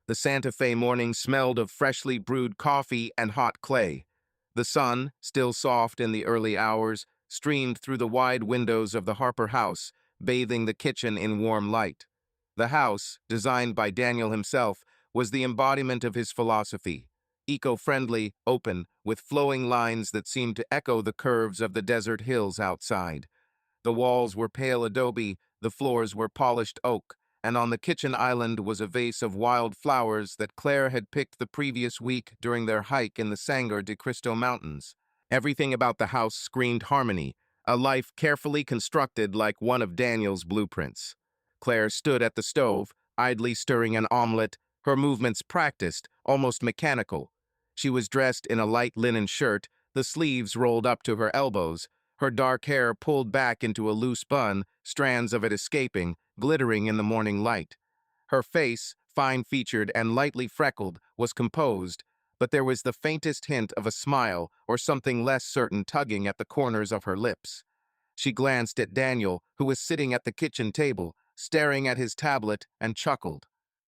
The Santa Fe morning smelled of freshly brewed coffee and hot clay. The sun, still soft in the early hours, streamed through the wide windows of the Harper house, bathing the kitchen in warm light. The house, designed by Daniel himself, was the embodiment of his philosophy. Eco-friendly, open, with flowing lines that seemed to echo the curves of the desert hills outside. The walls were pale adobe, the floors were polished oak, and on the kitchen island was a vase of wild flowers that Claire had picked the previous week during their hike in the Sangre de Cristo Mountains. Everything about the house screamed harmony, a life carefully constructed like one of Daniel's blueprints. Claire stood at the stove, idly stirring an omelet, her movements practiced, almost mechanical. She was dressed in a light linen shirt, the sleeves rolled up to her elbows, her dark hair pulled back into a loose bun, strands of it escaping, glittering in the morning light. Her face, fine-featured and lightly freckled, was composed, but there was the faintest hint of a smile or something less certain tugging at the corners of her lips. She glanced at Daniel, who was sitting at the kitchen table, staring at his tablet, and chuckled.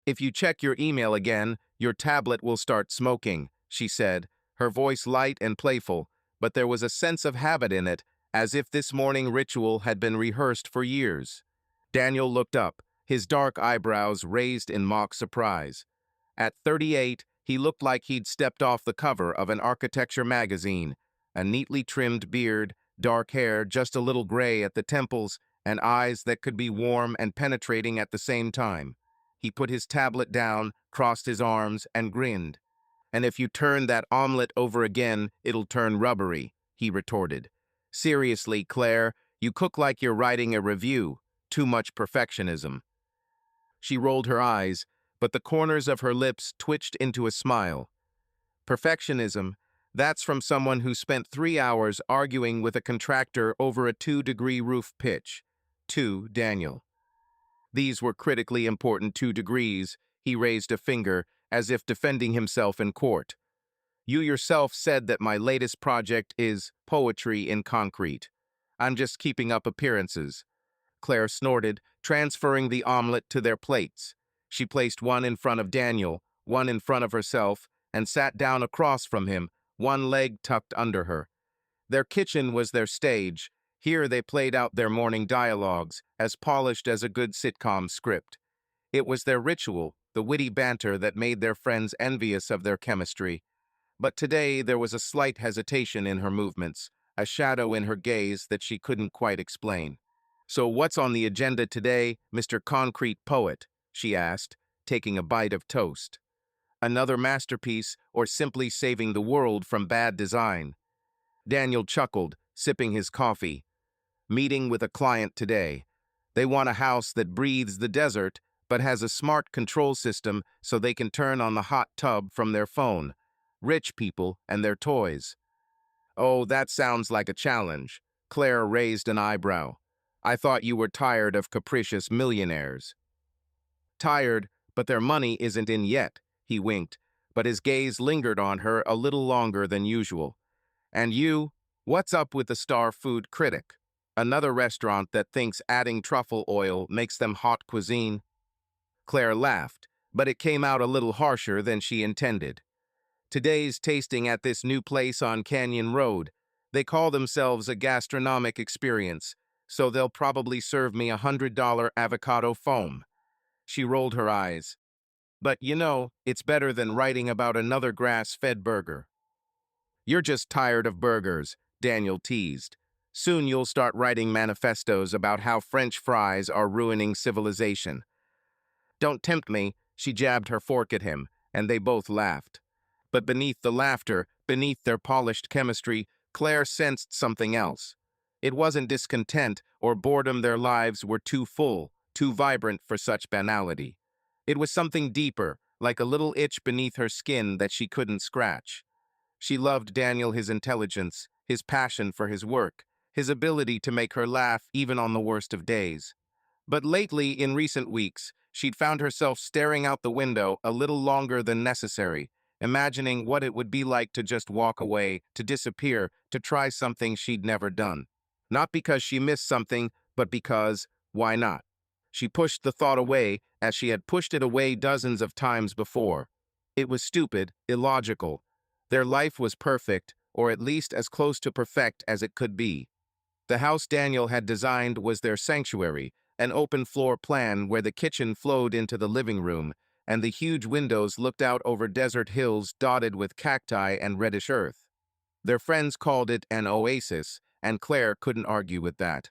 "If you check your email again, your tablet will start smoking," she said, her voice light and playful, but there was a sense of habit in it, as if this morning ritual had been rehearsed for years. Daniel looked up, his dark eyebrows raised in mock surprise. At 38, he looked like he'd stepped off the cover of an architecture magazine, a neatly trimmed beard, dark hair just a little gray at the temples, and eyes that could be warm and penetrating at the same time. He put his tablet down, crossed his arms, and grinned. "And if you turn that omelet over again, it'll turn rubbery," he retorted. "Seriously, Claire, you cook like you're writing a review. Too much perfectionism." She rolled her eyes, but the corners of her lips twitched into a smile. "Perfectionism? That's from someone who spent 3 hours arguing with a contractor over a 2-degree roof pitch." To Daniel. These were critically important 2 degrees. He raised a finger, as if defending himself in court. "You yourself said that my latest project is poetry in concrete. I'm just keeping up appearances." Claire snorted, transferring the omelet to their plates. She placed one in front of Daniel, one in front of herself, and sat down across from him, one leg tucked under her. Their kitchen was their stage. Here they played out their morning dialogues, as polished as a good sitcom script. It was their ritual, the witty banter that made their friends envious of their chemistry. But today there was a slight hesitation in her movements, a shadow in her gaze that she couldn't quite explain. "So what's on the agenda today, Mr. Concrete Poet?" she asked, taking a bite of toast. "Another masterpiece, or simply saving the world from bad design?" Daniel chuckled, sipping his coffee. "Meeting with a client today. They want a house that breathes the desert, but has a smart control system so they can turn on the hot tub from their phone. Rich people and their toys." "Oh, that sounds like a challenge." Claire raised an eyebrow. "I thought you were tired of capricious millionaires." "Tired, but their money isn't in yet," he winked, but his gaze lingered on her a little longer than usual. "And you, what's up with the Star Food Critic? Another restaurant that thinks adding truffle oil makes them hot cuisine?" Claire laughed, but it came out a little harsher than she intended. "Today's tasting at this new place on Canyon Road. They call themselves a gastronomic experience, so they'll probably serve me $100 avocado foam." She rolled her eyes. "But you know, it's better than writing about another grass-fed burger." "You're just tired of burgers," Daniel teased. "Soon you'll start writing manifestos about how French fries are ruining civilization." "Don't tempt me," she jabbed her fork at him, and they both laughed. But beneath the laughter, beneath their polished chemistry, Claire sensed something else. It wasn't discontent or boredom. Their lives were too full, too vibrant for such banality. It was something deeper, like a little itch beneath her skin that she couldn't scratch. She loved Daniel, his intelligence, his passion for his work, his ability to make her laugh even on the worst of days. But lately, in recent weeks, she'd found herself staring out the window a little longer than necessary, imagining what it would be like to just walk away, to disappear, to try something she'd never done. Not because she missed something, but because, why not? She pushed the thought away as she had pushed it away dozens of times before. It was stupid, illogical. Their life was perfect, or at least as close to perfect as it could be. The house Daniel had designed was their sanctuary, an open floor plan where the kitchen flowed into the living room, and the huge windows looked out over desert hills dotted with cacti and reddish earth. Their friends called it an oasis, and Claire couldn't argue with that.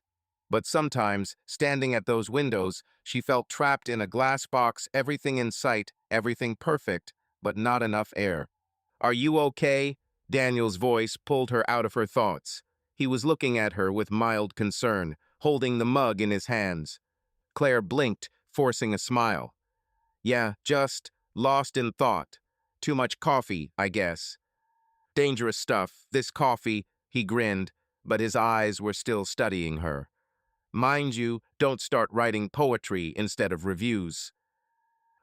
But sometimes, standing at those windows, she felt trapped in a glass box, everything in sight, everything perfect, but not enough air. "Are you okay?" Daniel's voice pulled her out of her thoughts. He was looking at her with mild concern, holding the mug in his hands. Claire blinked, forcing a smile. "Yeah, just lost in thought. Too much coffee, I guess." "Dangerous stuff, this coffee," he grinned, but his eyes were still studying her. "Mind you, don't start writing poetry instead of reviews."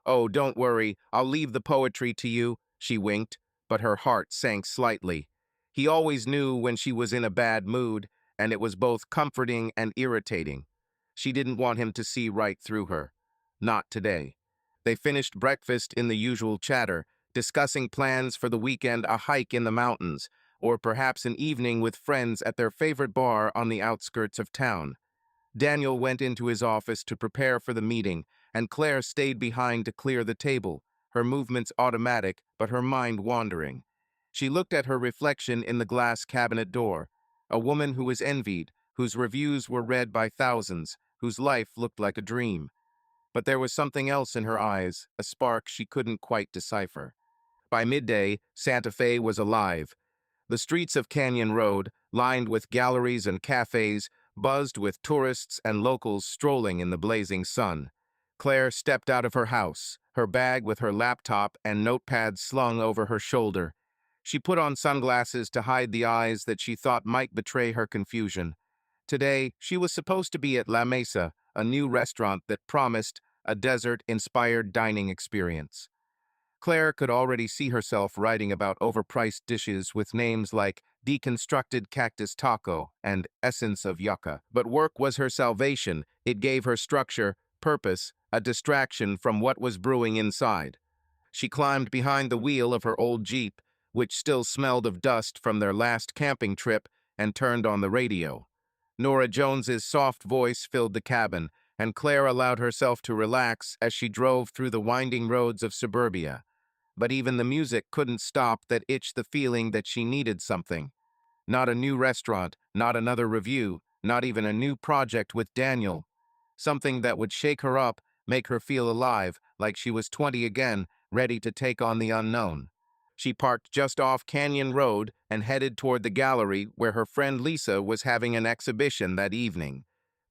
"Oh, don't worry, I'll leave the poetry to you," she winked, but her heart sank slightly. He always knew when she was in a bad mood, and it was both comforting and irritating. She didn't want him to see right through her. Not today. They finished breakfast in the usual chatter, discussing plans for the weekend, a hike in the mountains, or perhaps an evening with friends at their favorite bar on the outskirts of town. Daniel went into his office to prepare for the meeting, and Claire stayed behind to clear the table, her movements automatic but her mind wandering. She looked at her reflection in the glass cabinet door, a woman who was envied, whose reviews were read by thousands, whose life looked like a dream. But there was something else in her eyes, a spark she couldn't quite decipher. By midday, Santa Fe was alive. The streets of Canyon Road, lined with galleries and cafes, buzzed with tourists and locals strolling in the blazing sun. Claire stepped out of her house, her bag with her laptop and notepad slung over her shoulder. She put on sunglasses to hide the eyes that she thought might betray her confusion. Today, she was supposed to be at La Mesa, a new restaurant that promised a desert-inspired dining experience. Claire could already see herself writing about overpriced dishes with names like deconstructed cactus taco and essence of yucca. But work was her salvation. It gave her structure, purpose, a distraction from what was brewing inside. She climbed behind the wheel of her old Jeep, which still smelled of dust from their last camping trip, and turned on the radio. Norah Jones's soft voice filled the cabin, and Claire allowed herself to relax as she drove through the winding roads of suburbia. But even the music couldn't stop that itch, the feeling that she needed something. Not a new restaurant, not another review, not even a new project with Daniel. Something that would shake her up, make her feel alive, like she was 20 again, ready to take on the unknown. She parked just off Canyon Road and headed toward the gallery where her friend Lisa was having an exhibition that evening.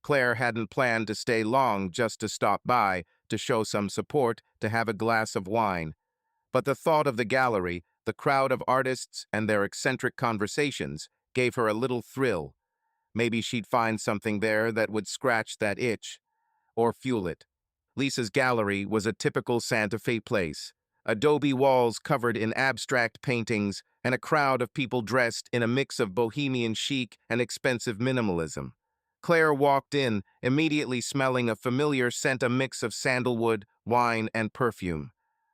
Claire hadn't planned to stay long, just to stop by, to show some support, to have a glass of wine. But the thought of the gallery, the crowd of artists and their eccentric conversations, gave her a little thrill. Maybe she'd find something there that would scratch that itch, or fuel it. Lisa's gallery was a typical Santa Fe place. Adobe walls covered in abstract paintings, and a crowd of people dressed in a mix of bohemian chic and expensive minimalism. Claire walked in, immediately smelling a familiar scent, a mix of sandalwood, wine, and perfume.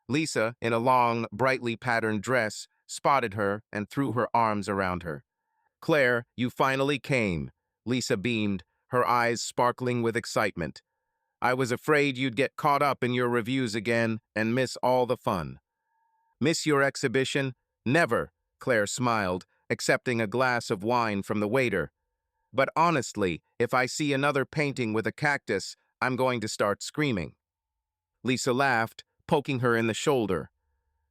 Lisa, in a long, brightly patterned dress, spotted her and threw her arms around her. "Claire, you finally came," Lisa beamed, her eyes sparkling with excitement. "I was afraid you'd get caught up in your reviews again and miss all the fun." "Miss your exhibition? Never," Claire smiled, accepting a glass of wine from the waiter. "But honestly, if I see another painting with a cactus, I'm going to start screaming." Lisa laughed, poking her in the shoulder.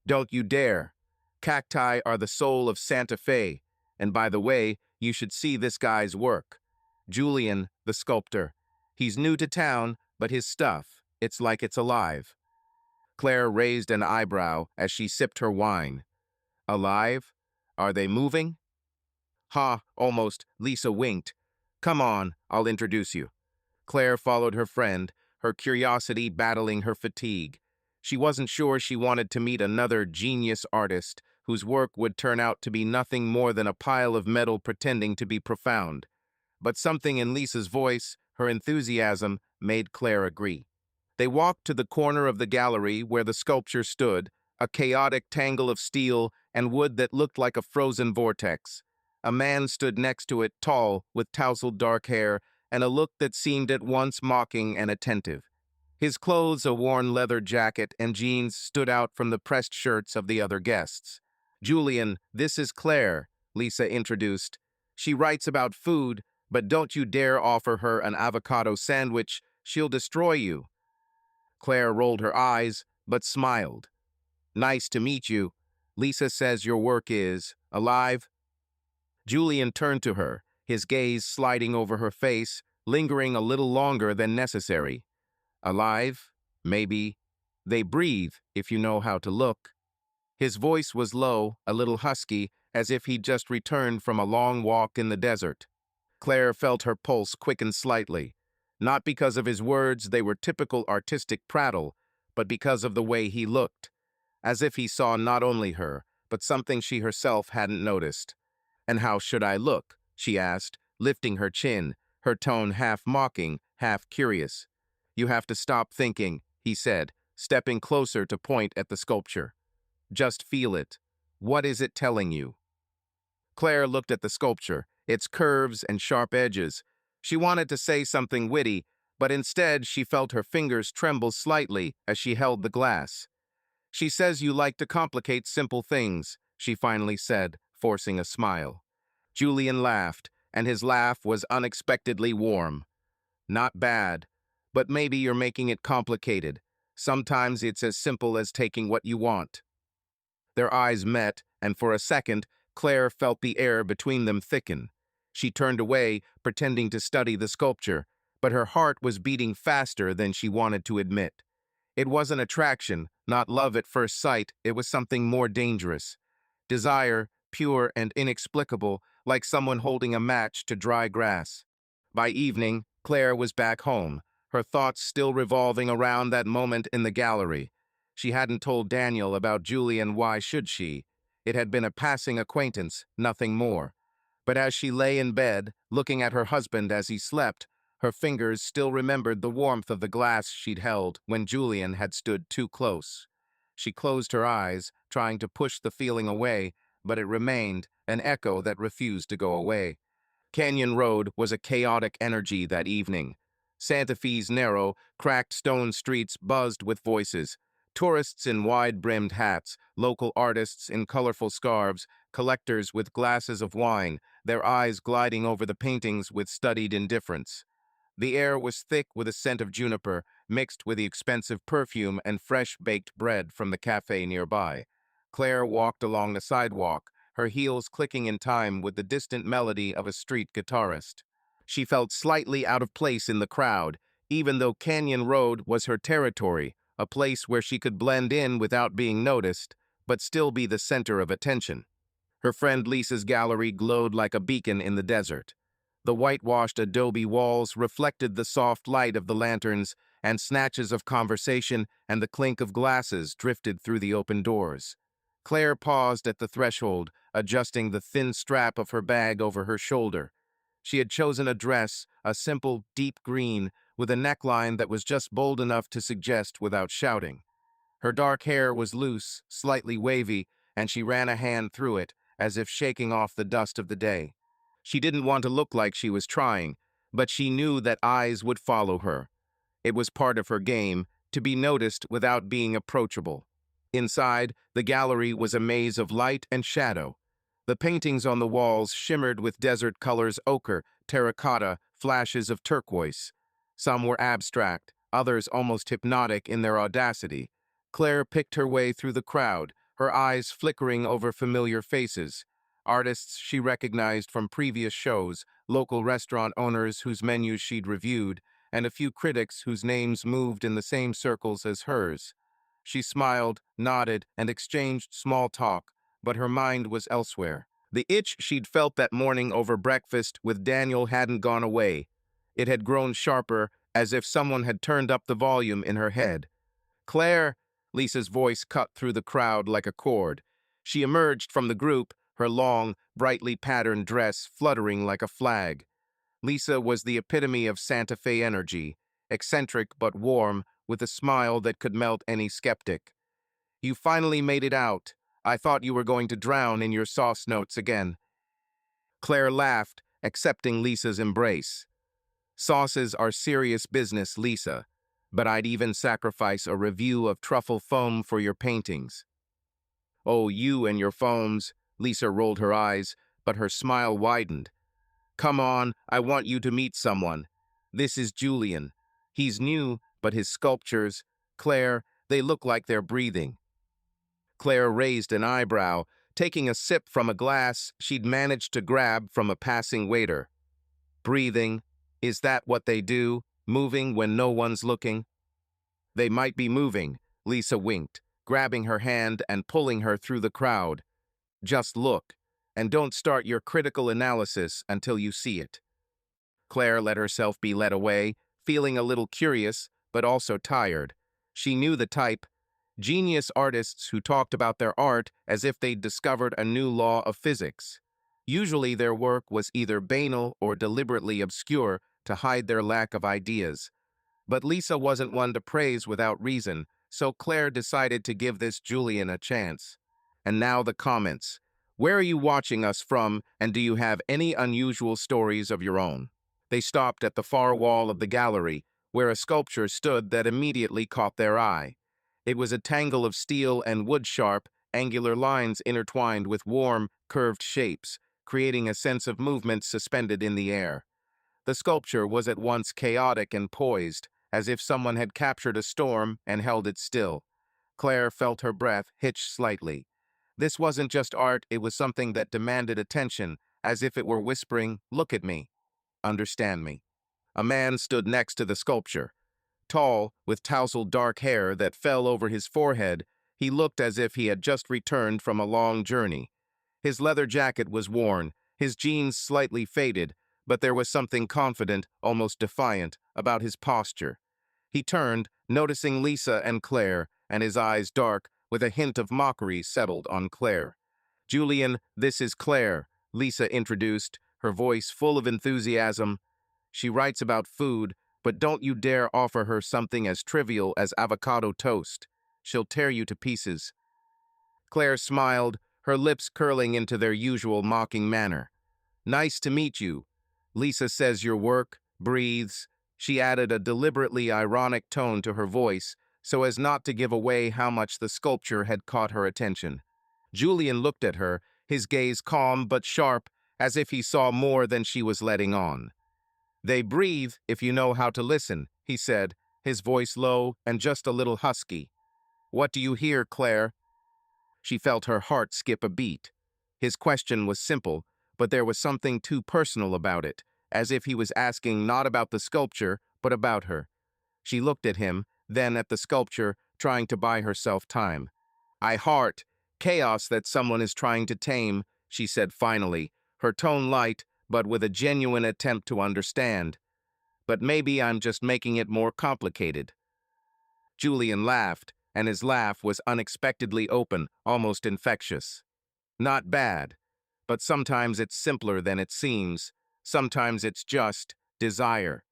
"Don't you dare. Cacti are the soul of Santa Fe. And by the way, you should see this guy's work. Julian, the sculptor. He's new to town, but his stuff, it's like it's alive." Claire raised an eyebrow as she sipped her wine. "Alive? Are they moving?" "Ha, almost," Lisa winked. "Come on, I'll introduce you." Claire followed her friend, her curiosity battling her fatigue. She wasn't sure she wanted to meet another genius artist whose work would turn out to be nothing more than a pile of metal pretending to be profound. But something in Lisa's voice, her enthusiasm, made Claire agree. They walked to the corner of the gallery where the sculpture stood, a chaotic tangle of steel and wood that looked like a frozen vortex. A man stood next to it, tall, with tousled dark hair, and a look that seemed at once mocking and attentive. His clothes, a worn leather jacket and jeans, stood out from the pressed shirts of the other guests. "Julian, this is Claire," Lisa introduced. "She writes about food, but don't you dare offer her an avocado sandwich. She'll destroy you." Claire rolled her eyes, but smiled. "Nice to meet you. Lisa says your work is alive." Julian turned to her, his gaze sliding over her face, lingering a little longer than necessary. "Alive? Maybe. They breathe, if you know how to look." His voice was low, a little husky, as if he'd just returned from a long walk in the desert. Claire felt her pulse quicken slightly. Not because of his words, they were typical artistic prattle, but because of the way he looked, as if he saw not only her, but something she herself hadn't noticed. "And how should I look?" she asked, lifting her chin, her tone half mocking, half curious. "You have to stop thinking," he said, stepping closer to point at the sculpture. "Just feel it. What is it telling you?" Claire looked at the sculpture, its curves and sharp edges. She wanted to say something witty, but instead she felt her fingers tremble slightly as she held the glass. "She says you like to complicate simple things," she finally said, forcing a smile. Julian laughed, and his laugh was unexpectedly warm. "Not bad, but maybe you're making it complicated. Sometimes it's as simple as taking what you want." Their eyes met, and for a second, Claire felt the air between them thicken. She turned away, pretending to study the sculpture, but her heart was beating faster than she wanted to admit. It wasn't attraction, not love at first sight, it was something more dangerous. Desire, pure and inexplicable, like someone holding a match to dry grass. By evening, Claire was back home, her thoughts still revolving around that moment in the gallery. She hadn't told Daniel about Julian, why should she? It had been a passing acquaintance, nothing more. But as she lay in bed, looking at her husband as he slept, her fingers still remembered the warmth of the glass she'd held when Julian had stood too close. She closed her eyes, trying to push the feeling away, but it remained, an echo that refused to go away. Canyon Road was a chaotic energy that evening. Santa Fe's narrow, cracked stone streets buzzed with voices. Tourists in wide-brimmed hats, local artists in colorful scarves, collectors with glasses of wine, their eyes gliding over the paintings with studied indifference. The air was thick with a scent of juniper, mixed with the expensive perfume and fresh-baked bread from the cafe nearby. Claire walked along the sidewalk, her heels clicking in time with the distant melody of a street guitarist. She felt slightly out of place in the crowd, even though Canyon Road was her territory, a place where she could blend in without being noticed, but still be the center of attention. Her friend Lisa's gallery glowed like a beacon in the desert. The whitewashed adobe walls reflected the soft light of the lanterns, and snatches of conversation and the clink of glasses drifted through the open doors. Claire paused at the threshold, adjusting the thin strap of her bag over her shoulder. She had chosen a dress, a simple, deep green, with a neckline that was just bold enough to suggest without shouting. Her dark hair was loose, slightly wavy, and she ran a hand through it, as if shaking off the dust of the day. She didn't want to look like she was trying, but she knew that eyes would follow her. It was part of her game, to be noticed without being approachable. Inside, the gallery was a maze of light and shadow. The paintings on the walls shimmered with desert colors: ochre, terracotta, flashes of turquoise. Some were abstract, others almost hypnotic in their audacity. Claire picked her way through the crowd, her eyes flickering over familiar faces. Artists she recognized from previous shows, local restaurant owners whose menus she'd reviewed, and a few critics whose names moved in the same circles as hers. She smiled, nodded, and exchanged small talk, but her mind was elsewhere. The itch she'd felt that morning over breakfast with Daniel hadn't gone away. It had grown sharper, as if someone had turned up the volume in her head. "Claire!" Lisa's voice cut through the crowd like a chord. She emerged from the group, her long, brightly patterned dress fluttering like a flag. Lisa was the epitome of Santa Fe energy. eccentric but warm, with a smile that could melt any skeptic. "You finally made it out. I thought you were going to drown in your sauce notes again." Claire laughed, accepting Lisa's embrace. "Sauces are serious business, Lisa, but I'd even sacrifice a review of truffle foam for your paintings." "Oh, you and your foams." Lisa rolled her eyes, but her smile widened. "Come on, I want you to meet someone. This is Julian. He's new, but his sculptures, Claire, they look like they're breathing." Claire raised an eyebrow, taking a sip from a glass she'd managed to grab from a passing waiter. "Breathing? Is that what they do? Moving when no one's looking?" "They might be moving," Lisa winked, grabbing her hand and pulling her through the crowd. "Just look, and don't start your critical analysis until you see it." Claire let herself be led away, feeling a little curious, but also tired. She knew the type: genius artists who talked about their art as if they'd discovered a new law of physics. Usually their work was either banal or deliberately obscure to hide their lack of ideas. But Lisa wasn't one to praise without reason, so Claire decided to give this Julian a chance. And now the comments. "Where are you watching us from, and do you have any unusual stories of your own?" They stopped at the far wall of the gallery, where a sculpture stood that immediately caught their eye. It was a tangle of steel and wood-sharp, angular lines intertwined with warm, curved shapes, creating a sense of movement suspended in the air. The sculpture was at once chaotic and poised, as if someone had captured a storm and held it still. Claire felt her breath hitch slightly. This wasn't just art, it was something that demanded attention, as if it were whispering, "Look at me. Understand me." A man stood next to the sculpture. Tall, with tousled dark hair that fell over his forehead, he looked as if he had just returned from a long journey. His leather jacket was worn, his jeans slightly faded, but there was something confident, almost defiant, about his posture. He turned, noticing Lisa and Claire, and his eyes dark, with a hint of mockery settled on Claire. "Julian, this is Claire," Lisa introduced, her voice full of enthusiasm. "She writes about food, but don't you dare offer her something as trivial as avocado toast. She'll tear you to pieces." Claire smiled, her lips curling into their usual mocking manner. "Nice to meet you. Lisa says your work breathes." She added a deliberately ironic tone to her voice, so as not to give away how much the sculpture had caught her attention. Julian looked at her, his gaze calm but sharp, as if he saw more than she was letting on. "They breathe if you know how to listen," he said, his voice low and just a little husky. "What do you hear, Claire?" She felt her heart skip a beat. His question was simple, but there was something too personal about it, as if he was asking not about the sculpture, but about her. She looked at him, then at the sculpture, trying to buy herself time. "I heart chaos that someone is trying to tame," she said finally, her tone light, but with a genuine attempt to understand. "But maybe I'm just making it more complicated." Julian laughed, and his laugh was unexpectedly open, almost infectious. "Not bad, but sometimes it's simpler than it seems. Sometimes it's just desire."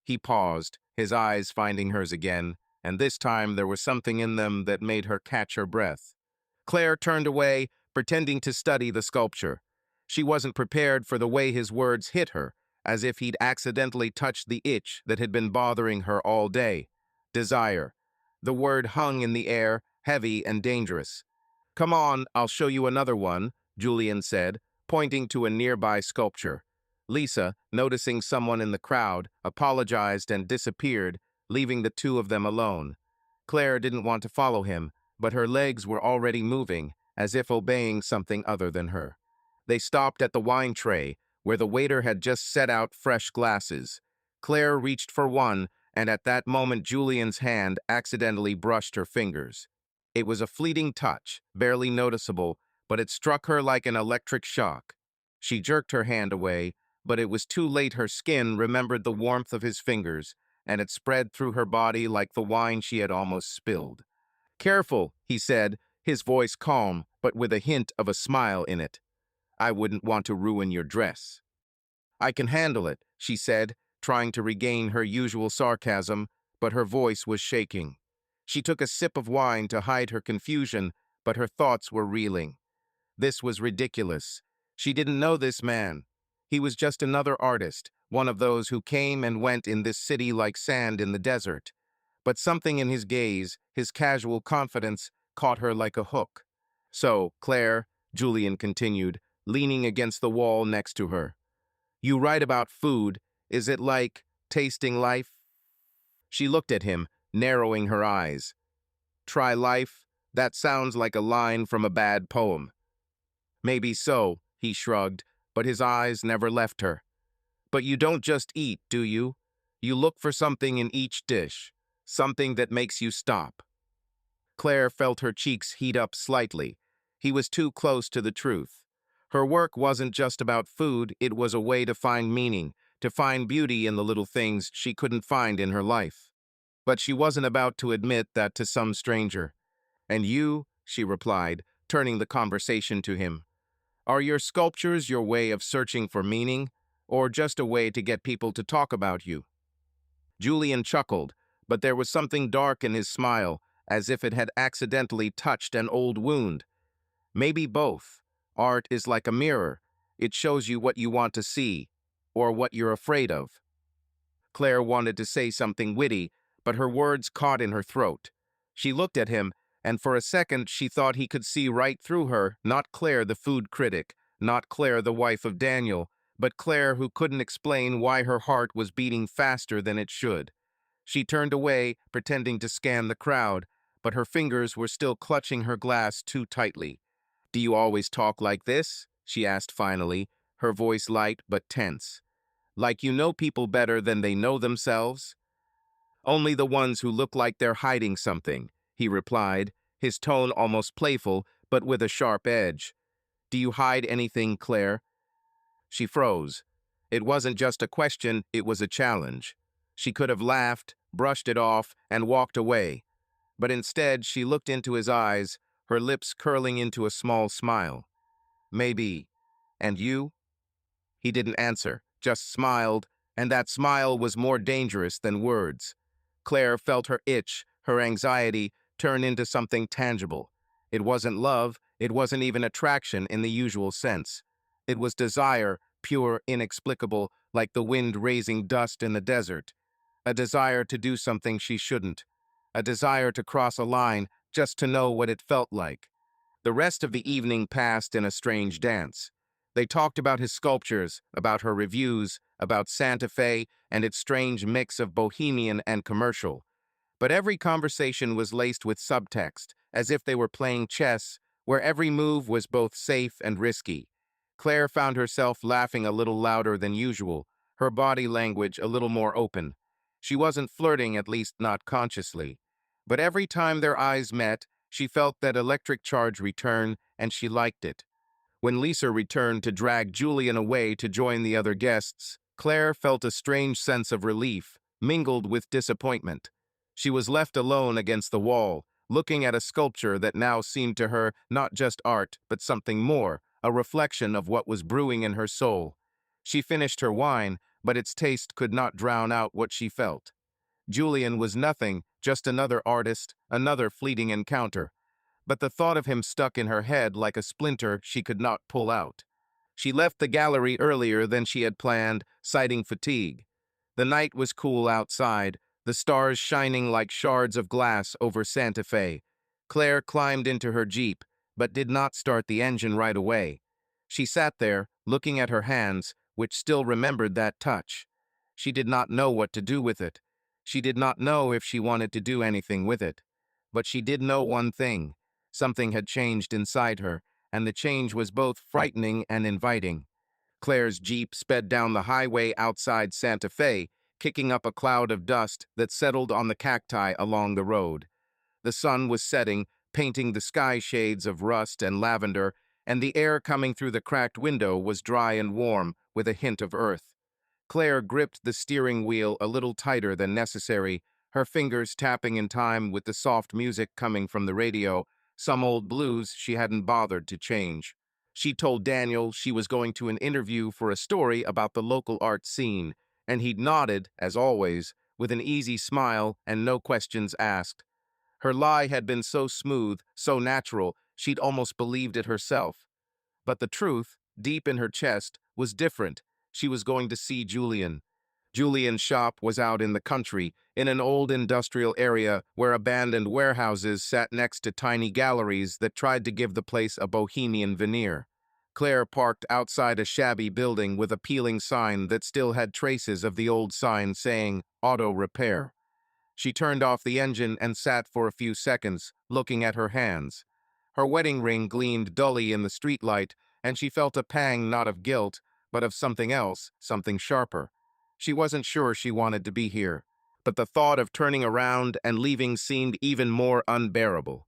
He paused, his eyes finding hers again, and this time there was something in them that made her catch her breath. Claire turned away, pretending to study the sculpture. She wasn't prepared for the way his words hit her, as if he'd accidentally touched the itch that had been bothering her all day. Desire. The word hung in the air, heavy and dangerous. "Come on, I'll show you another one," Julian said, pointing to a nearby sculpture. Lisa, noticing someone in the crowd, apologized and disappeared, leaving the two of them alone. Claire didn't want to follow him, but her legs were already moving, as if obeying something other than her. They stopped at the wine tray, where the waiter had just set out fresh glasses. Claire reached for one, and at that moment Julian's hand accidentally brushed her fingers. It was a fleeting touch, barely noticeable, but it struck her like an electric shock. She jerked her hand away, but it was too late. Her skin remembered the warmth of his fingers, and it spread through her body like the wine she had almost spilled. "Careful," he said, his voice calm, but with a hint of a smile in it. "I wouldn't want to ruin your dress." "I can handle it," she said, trying to regain her usual sarcasm, but her voice was shaking. She took a sip of wine to hide her confusion, but her thoughts were reeling. This was ridiculous. She didn't know this man. He was just another artist, one of those who came and went in this city like sand in the desert. But something in his gaze, his casual confidence, caught her like a hook. "So, Claire," Julian continued, leaning against the wall next to her, "you write about food. Is it like tasting life?" She looked at him, narrowing her eyes. "Try life? That sounds like a line from a bad poem." "Maybe so," he shrugged, but his eyes never left her. "But you don't just eat, do you? You look for something in each dish, something that makes you stop." Claire felt her cheeks heat up slightly. He was too close to the truth. Her work wasn't just about food, it was a way to find meaning, to find beauty in the little things she couldn't find in her life. But she wasn't about to admit that to some stranger. "And you," she replied, turning the conversation to him, "are your sculptures your way of searching for meaning, or just a way to get people to talk about you?" Julian chuckled, but there was something dark in his smile, as if it had accidentally touched an old wound. "Maybe both. Art is like a mirror. It shows you what you want to see, or what you're afraid of." Claire wanted to say something witty, but her words caught in her throat. She looked at him, and for a second she thought he could see right through her, not Claire the food critic, not Claire the wife of Daniel, but Claire who couldn't explain why her heart was beating faster than it should. She turned away, pretending to scan the crowd, but her fingers were still clutching her glass too tightly. "Do you always talk like this?" she asked finally, her voice light but tense. "Like you know people better than they know themselves?" "Only the ones who look like they're hiding something," he replied, his tone almost playful, but with a sharp edge. "Do you hide anything, Claire?" She froze. It wasn't just a question, it was a challenge. She could have laughed, brushed it off, and walked away. But instead, she looked into his eyes, her lips curling into a small smile. "Maybe. And you?" He didn't answer, just smiled, and that smile was more dangerous than words. Claire felt her itch, her anxiety, turn into something tangible. It wasn't love, it wasn't even attraction in the usual sense. It was desire, pure, inexplicable, like the wind raising dust in the desert. A desire to do something she shouldn't. A desire to cross a line just to know what it felt like. The rest of the evening passed in a strange dance. They talked about his sculptures, about her reviews, about Santa Fe and its strange mix of bohemian and commercial. But every conversation was laced with subtext, as if they were playing chess, where every move was both safe and risky. Claire found herself laughing a little louder than usual, her body language a little more open. She wasn't flirting, at least not consciously. But every time their eyes met, she felt that electric charge return, and she liked it. When Lisa returned to drag Julian away to join the other guests, Claire felt a strange sense of relief, mingled with disappointment. She was left alone against the wall, looking at a sculpture that now seemed to her not just art, but something more, a reflection of what was brewing in her soul. She finished her wine, but its taste could not drown out what she felt. Julian was nothing, just another artist, another fleeting encounter. But the thought of him stuck in her head like a splinter she could not pull out. She left the gallery earlier than she had planned, citing fatigue. The night was cool outside, the stars shining like shards of glass over Santa Fe. Claire climbed into her Jeep, but did not start the engine right away. She sat there, looking at her hands, which still remembered that touch. She did not know what to do with it. She did not know if she wanted to do anything with it. But she did know one thing. Something had changed inside her, and the change was both frightening and inviting. Claire's Jeep sped down the highway outside Santa Fe, kicking up a cloud of dust that settled on the cacti along the road. The sun was setting, painting the sky shades of rust and lavender, and the air coming through the cracked window was dry and warm, with a hint of earth. Claire gripped the steering wheel a little tighter than necessary, her fingers tapping in time with the soft music coming from the radio, some old blues she hadn't bothered to change. She told Daniel she was going to an interview for a story about the local art scene, And he'd nodded, as always, with an easy smile and no questions asked. Her lie had been so smooth, so natural, she'd almost believed it herself. But the truth, deep in her chest, was different. She was going to see Julian. Julian's shop was out in the country, in an old industrial area where abandoned warehouses sat next to tiny galleries that tried to give the place a bohemian veneer. Claire parked outside a shabby building with a peeling sign that still had traces of the old sign saying, "Auto Repair." She turned off the engine and sat for a few seconds, looking at her hands. Her wedding ring gleamed dully in the streetlight, and she felt a pang not of guilt, but of something else, something sharper. She wasn't sure she wanted to be here, but the thought of turning around and leaving seemed even more unbearable.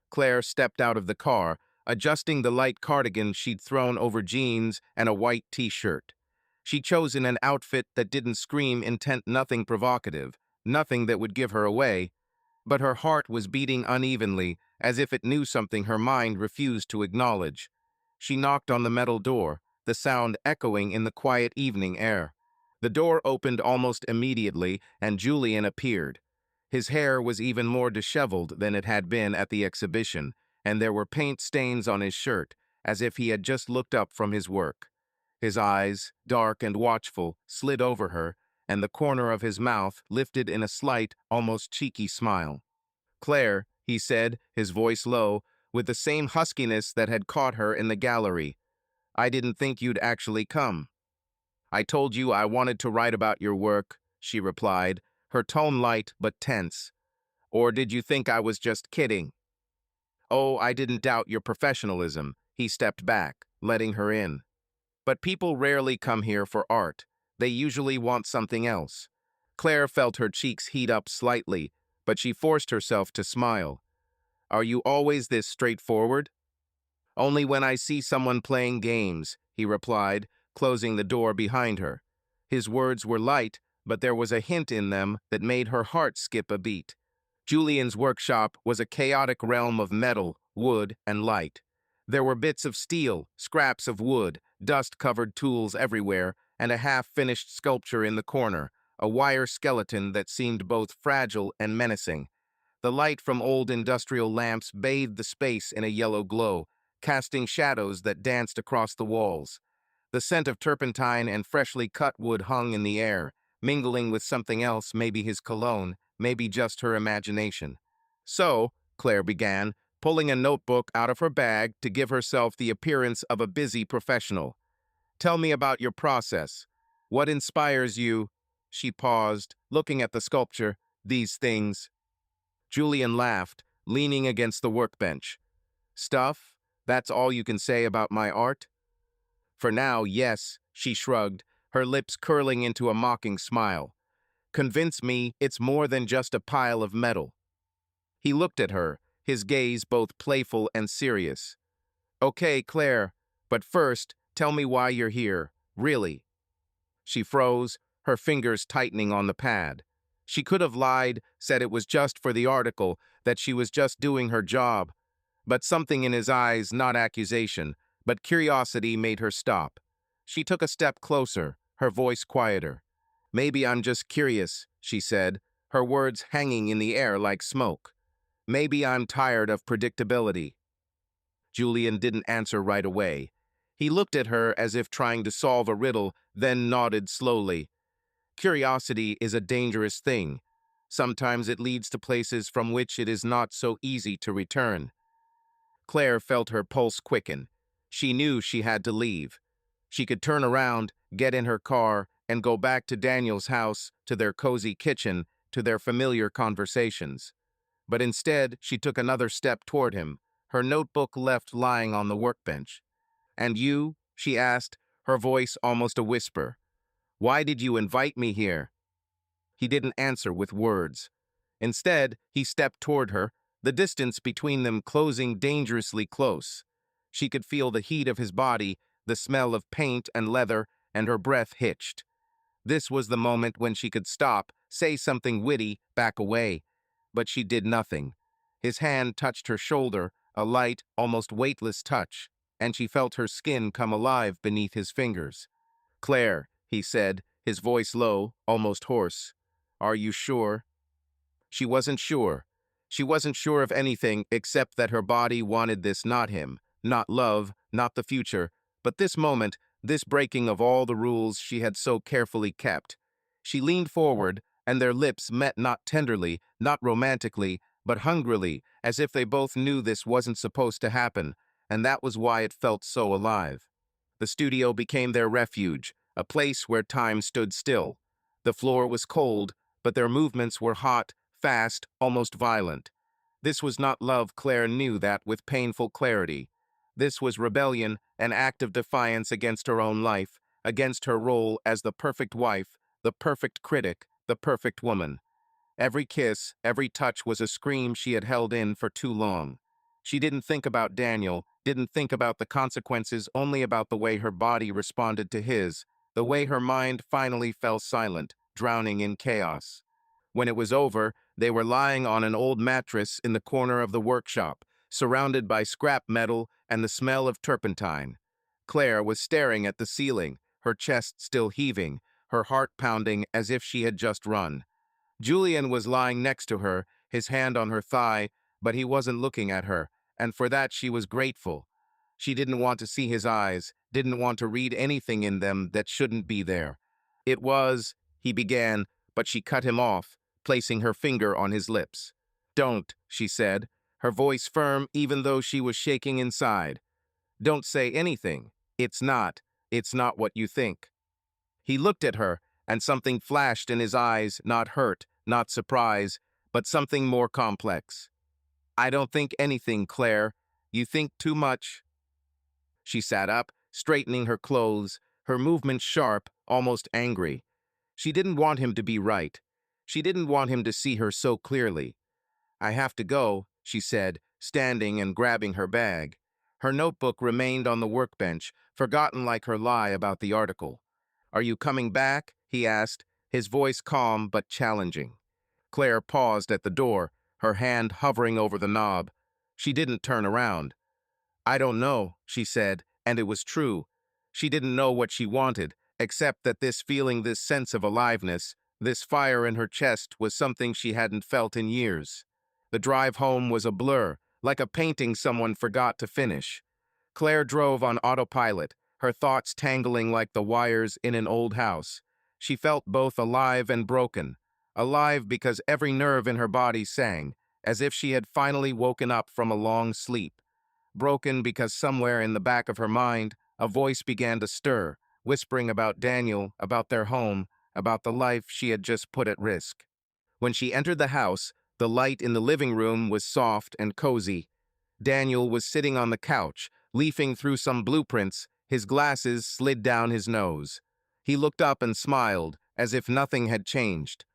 Claire stepped out of the car, adjusting the light cardigan she'd thrown over jeans and a white t-shirt. She'd chosen an outfit that didn't scream intent, nothing provocative, nothing that would give her away, but her heart was beating unevenly, as if it knew something her mind refused to acknowledge. She knocked on the metal door, the sound echoing in the quiet evening air. The door opened almost immediately, and Julian appeared. His hair was even more disheveled than it had been at the exhibition, and there were paint stains on his shirt, as if he had just looked up from his work. His eyes, dark and watchful, slid over her, and the corner of his mouth lifted in a slight, almost cheeky smile. "Claire," he said, his voice low, with the same huskiness that had caught her in the gallery. "I didn't think you'd actually come." "I told you I wanted to write about your work," she replied, her tone light but tense. "Or did you think I was just kidding?" "Oh, I didn't doubt your professionalism." He stepped back, letting her in. "But people rarely come here for art. They usually want something else." Claire felt her cheeks heat up slightly, but she forced herself to smile. "Are you always this straightforward?" "Only when I see someone playing games," he replied, closing the door behind her. His words were light, but there was a hint in them that made her heart skip a beat. Julian's workshop was a chaotic realm of metal, wood, and light. There were bits of steel, scraps of wood, dust-covered tools everywhere, and a half-finished sculpture in the corner, a wire skeleton that seemed both fragile and menacing. The light from old industrial lamps bathed the space in a yellow glow, casting shadows that danced across the walls. The scent of turpentine and freshly cut wood hung in the air, mingling with something else, maybe his cologne, maybe just her imagination. "So," Claire began, pulling a notebook out of her bag to give herself the appearance of a busy professional. "Tell me about your process. What inspires you?" She paused, looking at the sculpture. "These things." Julian laughed, leaning against the workbench. "Stuff? That's all you can say about my art?" "For now, yes," she shrugged, her lips curling into a mocking smile. "Convince me it's more than just a pile of metal." He looked at her, his gaze both playful and serious. "Okay, Claire, but first, tell me why you're here, really." She froze, her fingers tightening on the pad. She could have lied, said it was just for the article, that she was just doing her job. But something in his eyes, not accusation, but curiosity, made her stop. She took a step closer, her voice quieter. "Maybe I'm just curious," she said, her words hanging in the air like smoke. "Maybe I'm tired of predictability." Julian didn't answer right away. He looked at her as if trying to solve a riddle, then nodded slowly. "Curiosity is a dangerous thing. Sometimes it leads to places from which it is not so easy to return." Claire felt her pulse quicken. She knew she had to leave. She could turn around, get in her car, and go back to Daniel's house, to their cozy kitchen, to their familiar conversations. But instead, she took another step toward him, her notebook left lying on the workbench. "And you?" she asked, her voice almost a whisper. "Why did you invite me here?" He didn't answer with words. Instead, he stepped toward her, the distance between them closing dangerously close. She could feel the heat of his body, the smell of paint and leather, and her breath hitched. This was the moment when she could stop, say something witty, back away. But she did nothing. His hand touched her shoulder, a light, almost weightless touch, and she felt her skin come alive beneath his fingers. "Claire," he said, his voice low, almost hoarse. "Are you sure?" She wasn't sure. She wasn't sure of anything except that her body wanted this, not him, not love, not the future, but this moment, this breaking of all the rules she had so carefully kept. She leaned forward, and their lips met not tenderly, not romantically, but hungrily, as if they both knew this wasn't supposed to happen, and that was why it felt so alive. The studio became their refuge, a place where time stood still. The floor was cold, but their movements were hot, fast, almost violent. This was not love, Claire knew that with painful clarity. This was rebellion, an act of defiance against her own life, against her role as the perfect wife, the perfect critic, the perfect woman. Every kiss, every touch was a scream she had held in for too long. She didn't think about Daniel, didn't think about the consequences, only about the way her body responded to his, the way her mind finally fell silent, drowning in chaos. When it was over, they were lying on an old mattress in the corner of the workshop, surrounded by scrap metal and the smell of turpentine. Claire was staring at the ceiling, her chest still heaving, her heart pounding as if she had just run. Julian was lying next to her, his hand on her thigh, but he wasn't looking at her, and for that she was grateful. She didn't want to see his eyes, didn't want to read anything in them that shouldn't be there. "It was," he began, but she cut him off, placing her finger on his lips. "Don't," she said, her voice firm even though she was shaking inside. "Don't say anything. It's not what you think." He looked at her, and something flashed in his eyes, not hurt, not surprise, but something more complex. "I don't think anything, Claire. You think too much." She sat up, straightening her clothes, her movements sharp, almost angry. She didn't want him to be right. She didn't want him to see her so clearly. "I have to go," she said, standing and grabbing her bag. Her notebook remained on the workbench, forgotten like her lie about the article. "Are you coming back?" he asked, his voice calm but challenging. Claire paused at the door, her hand hovering over the knob. She didn't turn around. "I don't know," she said, and it was true. She didn't know what she wanted, except that this feeling, this sense of aliveness, this fire in her chest was something she hadn't felt in years. The drive home was a blur, like a painting someone forgot to finish. Claire drove on autopilot, her thoughts tangling like the wires in an old house. She felt both alive and broken. Alive because every nerve in her body sang, as if she had finally woken up from a long sleep. Broken because somewhere in the back of her mind, a voice began to stir, whispering about Daniel, about their home, about the life she had just put at risk. When she entered the house, the light in the living room was soft and cozy. Daniel was sitting on the couch, leafing through some blueprints, his glasses slid down his nose. He looked up and smiled, as if nothing had changed.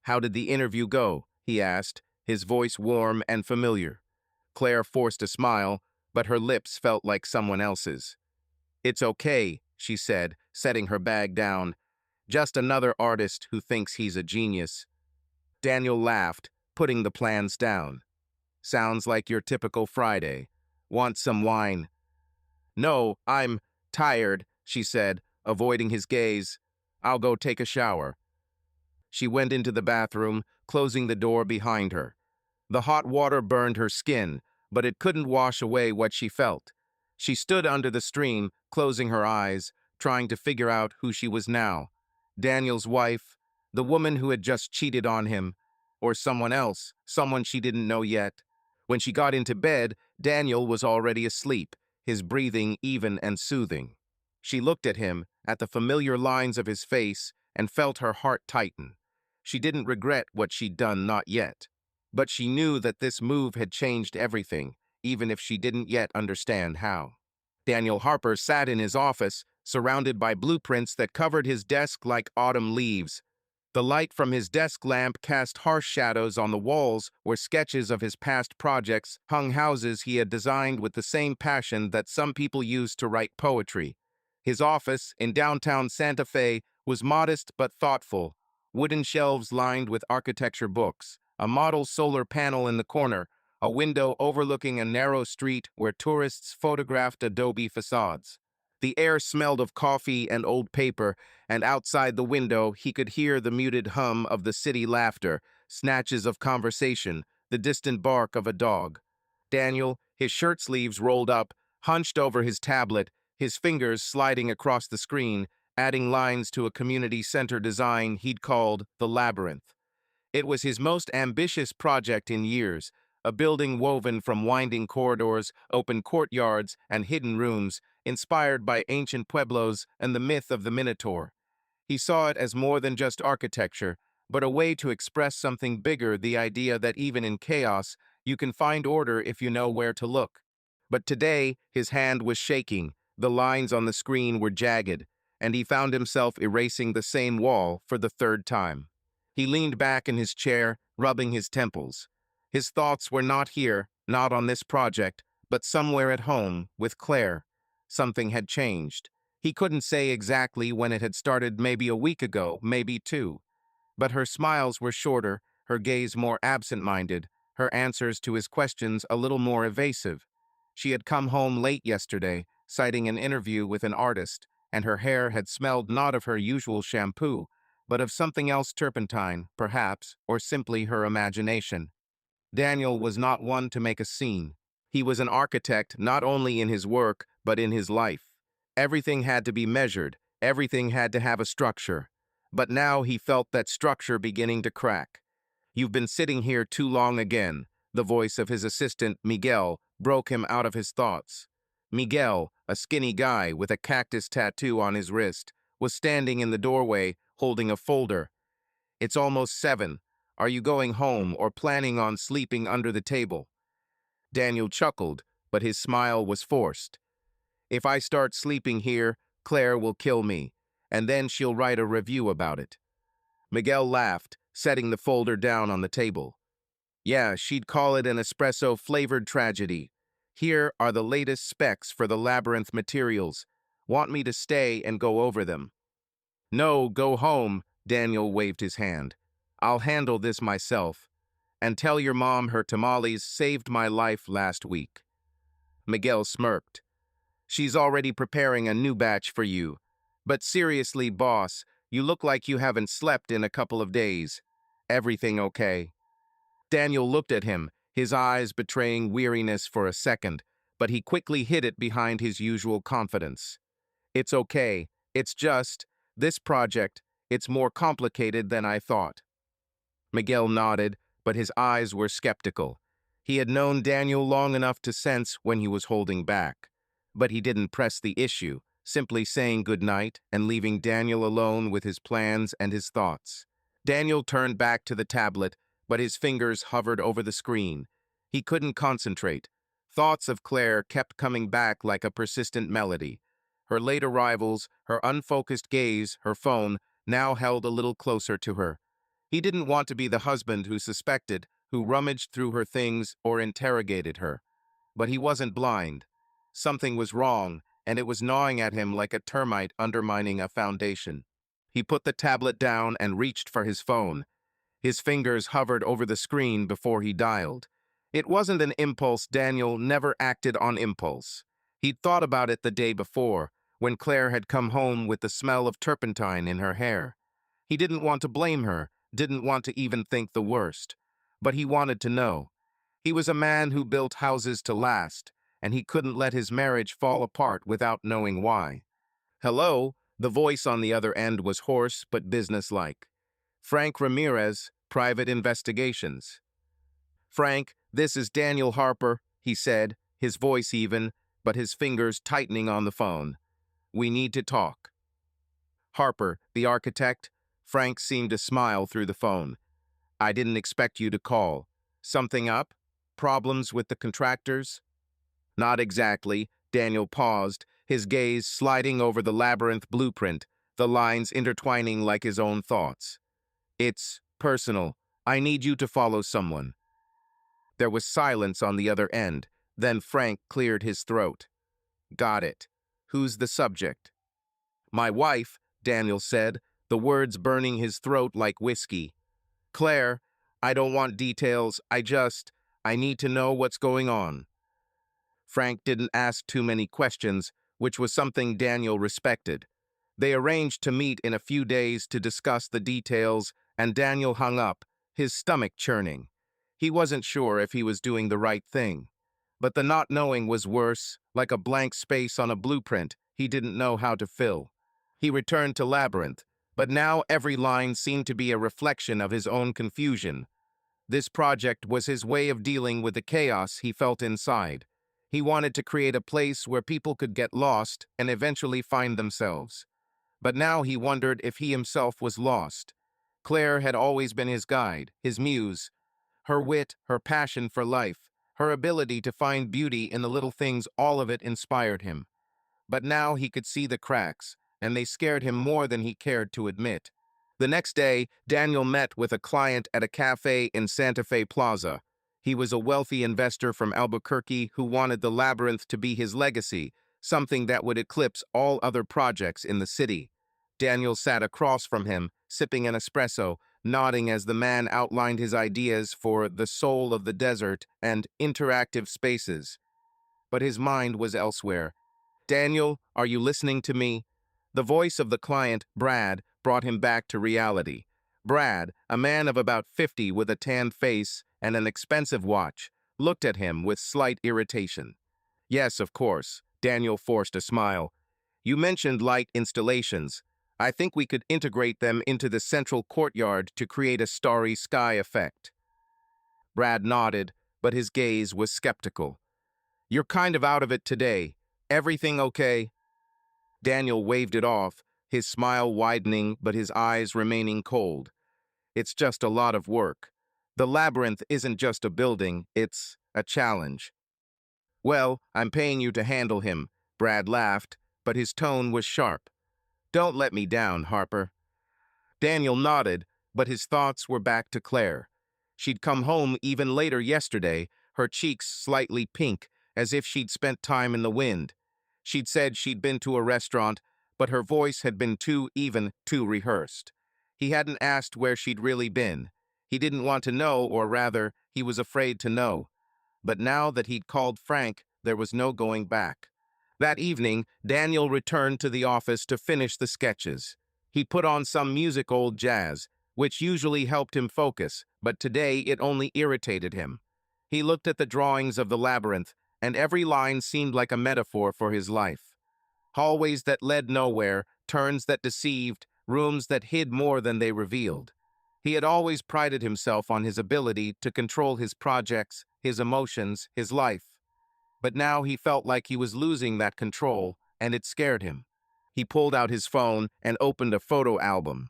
"How did the interview go?" he asked, his voice warm and familiar. Claire forced a smile, but her lips felt like someone else's. "It's okay," she said, setting her bag down. "Just another artist who thinks he's a genius." Daniel laughed, putting the plans down. "Sounds like your typical Friday. Want some wine?" "No, I'm tired," she said, avoiding his gaze. "I'll go take a shower." She went into the bathroom, closing the door behind her. The hot water burned her skin, but it couldn't wash away what she felt. She stood under the stream, closing her eyes, trying to figure out who she was now. Daniel's wife, the woman who had just cheated on him, or someone else, someone she didn't know yet. When she got into bed, Daniel was already asleep, his breathing even and soothing. She looked at him, at the familiar lines of his face, and felt her heart tighten. She didn't regret what she'd done, not yet. But she knew that this move had changed everything, even if she didn't yet understand how. Daniel Harper sat in his office, surrounded by blueprints that covered his desk like autumn leaves. The light from his desk lamp cast harsh shadows on the walls where sketches of his past projects hung, houses he had designed with the same passion that some people use to write poetry. His office, in downtown Santa Fe, was modest but thoughtful, wooden shelves lined with architecture books, a model solar panel in the corner, a window overlooking a narrow street where tourists photographed adobe facades. The air smelled of coffee and old paper, and outside the window he could hear the muted hum of the city laughter, snatches of conversation, the distant bark of a dog. Daniel, his shirt sleeves rolled up, hunched over his tablet, his fingers sliding across the screen, adding lines to a community center design he'd called the Labyrinth. It was his most ambitious project in years, a building woven from winding corridors, open courtyards, and hidden rooms, inspired by ancient pueblos and the myth of the Minotaur. He saw it as more than just architecture, but a way to express something bigger, the idea that even in chaos, you can find order if you know where to look. But today, his hand was shaking, the lines on the screen were jagged, and he found himself erasing the same wall for the third time. He leaned back in his chair, rubbing his temples. His thoughts were not here, not on this project, but somewhere at home, with Claire. Something had changed. He couldn't say exactly when it had started, maybe a week ago, maybe two. But her smiles were shorter, her gaze more absent-minded, her answers to his questions a little more evasive. She had come home late yesterday, citing an interview with an artist, and her hair had smelled not of her usual shampoo, but of something else, turpentine, perhaps, or simply her imagination. Daniel was not one to make a scene. He was an architect not only in his work, but in his life. Everything had to be measured, everything had to have a structure. But now he felt that structure beginning to crack. "You've been sitting here too long again," the voice of his assistant, Miguel, broke him out of his thoughts. Miguel, a skinny guy with a cactus tattoo on his wrist, was standing in the doorway, holding a folder. "It's almost 7. Are you going home or planning on sleeping under the table?" Daniel chuckled, but his smile was forced. "If I start sleeping here, Claire will kill me, and then she'll write a review about it." Miguel laughed, setting the folder down on the table. "Yeah, she'd call it an espresso-flavored tragedy. Here are the latest specs for the Labyrinth materials. Want me to stay and go over them?" "No, go home," Daniel waved his hand. "I'll handle this myself. And tell your mom her tamales saved my life last week." Miguel smirked. "She's already preparing a new batch for you. But seriously, boss, you look like you haven't slept in a couple of days. Everything okay?" Daniel looked at him, his eyes betraying weariness for a second, but he quickly hid it behind his usual confidence. "It's okay. It's just, this project, it's more complicated than I thought." Miguel nodded, but his eyes were skeptical. He had known Daniel long enough to sense when he was holding back. But he didn't press the issue, simply saying goodnight and leaving Daniel alone with his plans and his thoughts. Daniel turned back to the tablet, but his fingers hovered over the screen. He couldn't concentrate. Thoughts of Claire kept coming back like a persistent melody. Her late arrivals, her unfocused gaze, her phone, now held a little closer to her. He didn't want to be the husband who suspected, who rummaged through her things or interrogated her. But he wasn't blind. Something was wrong, and it was gnawing at him like a termite undermining a foundation. He put the tablet down and reached for his phone. His fingers hovered over the screen before he dialed. It wasn't an impulse. Daniel never acted on impulse. He'd thought about it the day before, when Claire had come home with the smell of turpentine in her hair. He didn't want to blame her, didn't want to even think the worst. But he wanted to know. He was a man who built houses to last, and he couldn't let his marriage fall apart without knowing why. "Hello?" The voice on the other end was hoarse but businesslike. "Frank Ramirez, Private Investigations." "Frank, this is Daniel Harper," he said, his voice even, but his fingers tightening on the phone. "We need to talk." "Harper, the architect?" Frank seemed to smile through the phone. "I didn't expect you to call. Something up? Problems with the contractors?" "Not exactly." Daniel paused, his gaze sliding over the labyrinth blueprint, the lines intertwining like his own thoughts. "It's personal. I need you to follow someone." There was silence on the other end. Then Frank cleared his throat. "Got it. Who's the subject?" "My wife," Daniel said, the words burning his throat like whiskey. "Claire, I don't want details. I need to know what's going on." Frank didn't ask too many questions, which was something Daniel respected. They arranged to meet in a few days to discuss the details, and Daniel hung up, his stomach churning. He wasn't sure if he was doing the right thing. But the not knowing was worse, like a blank space on a blueprint he didn't know how to fill. He returned to Labyrinth, but now every line seemed to be a reflection of his own confusion. This project was his way of dealing with the chaos he felt inside. He wanted to create a place where people could get lost and eventually find themselves. But now he wondered if he himself was lost. Claire had always been his guide, his muse. Her wit, her passion for life, her ability to find beauty in the little things, all of it inspired him. But now he could see the cracks, and they scared him more than he cared to admit. The next day, Daniel met with a client at a cafe in Santa Fe Plaza. He was a wealthy investor from Albuquerque who wanted the Labyrinth to be his legacy, something that would eclipse all other projects in the city. Daniel sat across from him, sipping an espresso, nodding as the man outlined his ideas for the soul of the desert and interactive spaces. But his mind was elsewhere. "Daniel, are you listening to me?" The voice of the client, Brad, brought him back to reality. Brad, a man of about 50 with a tanned face and an expensive watch, looked at him with slight irritation. "Yes, of course." Daniel forced a smile. "You mentioned light installations. I think we could integrate them into the central courtyard to create a starry sky effect." Brad nodded, but his gaze was skeptical. "You're kind of out of it today. Everything okay?" Daniel waved it off, his smile widening but his eyes remaining cold. "It's just a lot of work. The Labyrinth isn't just a building, it's a challenge." "Well, I'm paying you to handle him," Brad laughed, but his tone was sharp. "Don't let me down, Harper." Daniel nodded, but his thoughts were back to Claire. She'd come home even later yesterday, her cheeks slightly pink, as if she'd spent time in the wind. She'd said she'd been to a restaurant, but her voice had been too even, too rehearsed. He hadn't asked where she'd really been. He didn't want to know, or rather, he was afraid to know. But now that he'd called Frank, there was no going back. That evening, Daniel returned to the office to finish the sketches. He put on some music, old jazz, which usually helped him focus, but today it only irritated him. He looked at the drawings of the Labyrinth, and every line seemed like a metaphor for his life. Hallways that led nowhere, turns that deceived, rooms that hid more than they revealed. He had always prided himself on his ability to control his projects, his emotions, his life. But now he felt like he was losing that control, and it scared him. He pulled out his phone and opened a photo album.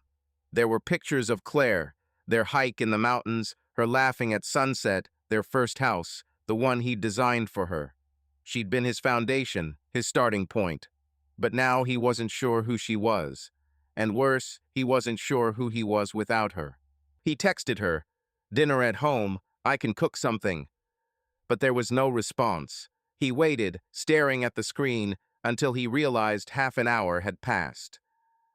There were pictures of Claire, their hike in the mountains, her laughing at sunset, their first house, the one he'd designed for her. She'd been his foundation, his starting point. But now he wasn't sure who she was. And worse, he wasn't sure who he was without her. He texted her, "Dinner at home, I can cook something." But there was no response. He waited, staring at the screen, until he realized half an hour had passed.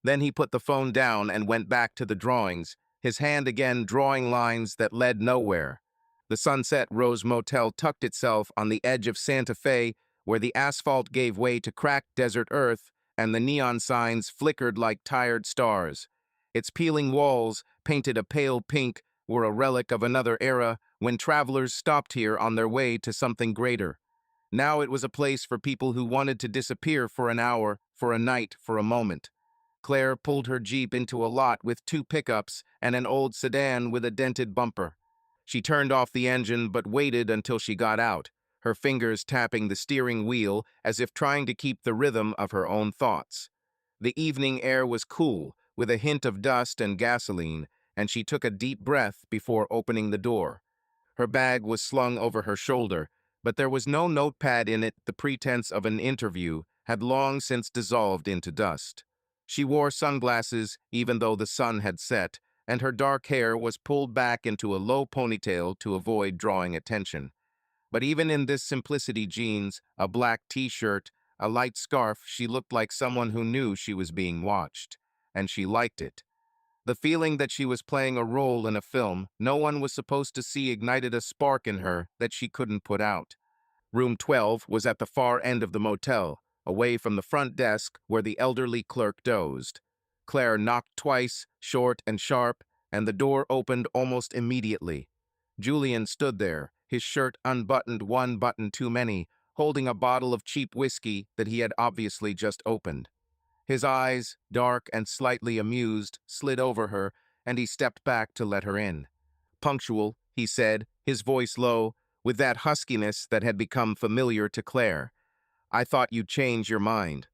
Then he put the phone down and went back to the drawings, his hand again drawing lines that led nowhere. The Sunset Rose Motel tucked itself on the edge of Santa Fe, where the asphalt gave way to cracked desert earth, and the neon signs flickered like tired stars. Its peeling walls, painted a pale pink, were a relic of another era when travelers stopped here on their way to something greater. Now it was a place for people who wanted to disappear for an hour, for a night, for a moment. Claire pulled her Jeep into a lot with two pickups and an old sedan with a dented bumper. She turned off the engine but waited until she got out, her fingers tapping the steering wheel as if trying to keep the rhythm of her own thoughts. The evening air was cool, with a hint of dust and gasoline, and she took a deep breath before opening the door. Her bag was slung over her shoulder, but there was no notepad in it. The pretense of an interview had long since dissolved into dust. She wore sunglasses even though the sun had set, and her dark hair was pulled back into a low ponytail to avoid drawing attention. But even in this simplicity, jeans, a black t-shirt, a light scarf, she looked like someone who knew she was being watched, and she liked it. The feeling that she was playing a role in a film no one was supposed to see ignited a spark in her that she couldn't put out. Room 12 was at the far end of the motel, away from the front desk where the elderly clerk dozed. Claire knocked twice, short and sharp, and the door opened almost immediately. Julian stood there, his shirt unbuttoned one button too many, holding a bottle of cheap whiskey that he had obviously just opened. His eyes, dark and slightly amused, slid over her, and he stepped back to let her in. "Punctual," he said, his voice low, with that huskiness that had become familiar to Claire. "I thought you'd change your mind."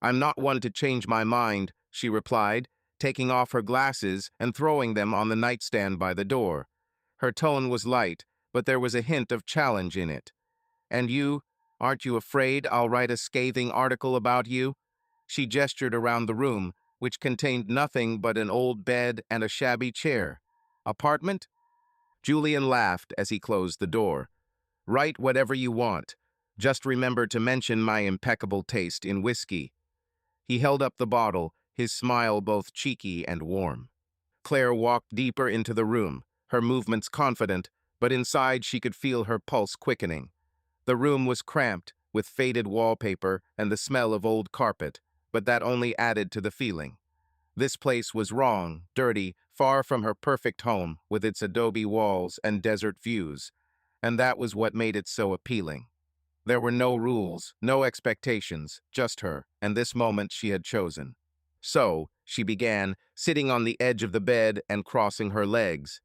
"I'm not one to change my mind," she replied, taking off her glasses and throwing them on the nightstand by the door. Her tone was light, but there was a hint of challenge in it. "And you? Aren't you afraid I'll write a scathing article about you?" She gestured around the room, which contained nothing but an old bed and a shabby chair. "Apartment?" Julian laughed as he closed the door. "Write whatever you want. Just remember to mention my impeccable taste in whiskey." He held up the bottle, his smile both cheeky and warm. Claire walked deeper into the room, her movements confident, but inside she could feel her pulse quickening. The room was cramped, with faded wallpaper and the smell of old carpet, but that only added to the feeling. This place was wrong, dirty, far from her perfect home with its adobe walls and desert views, and that was what made it so appealing. There were no rules, no expectations, just her, and this moment she had chosen. "So," she began, sitting on the edge of the bed and crossing her legs.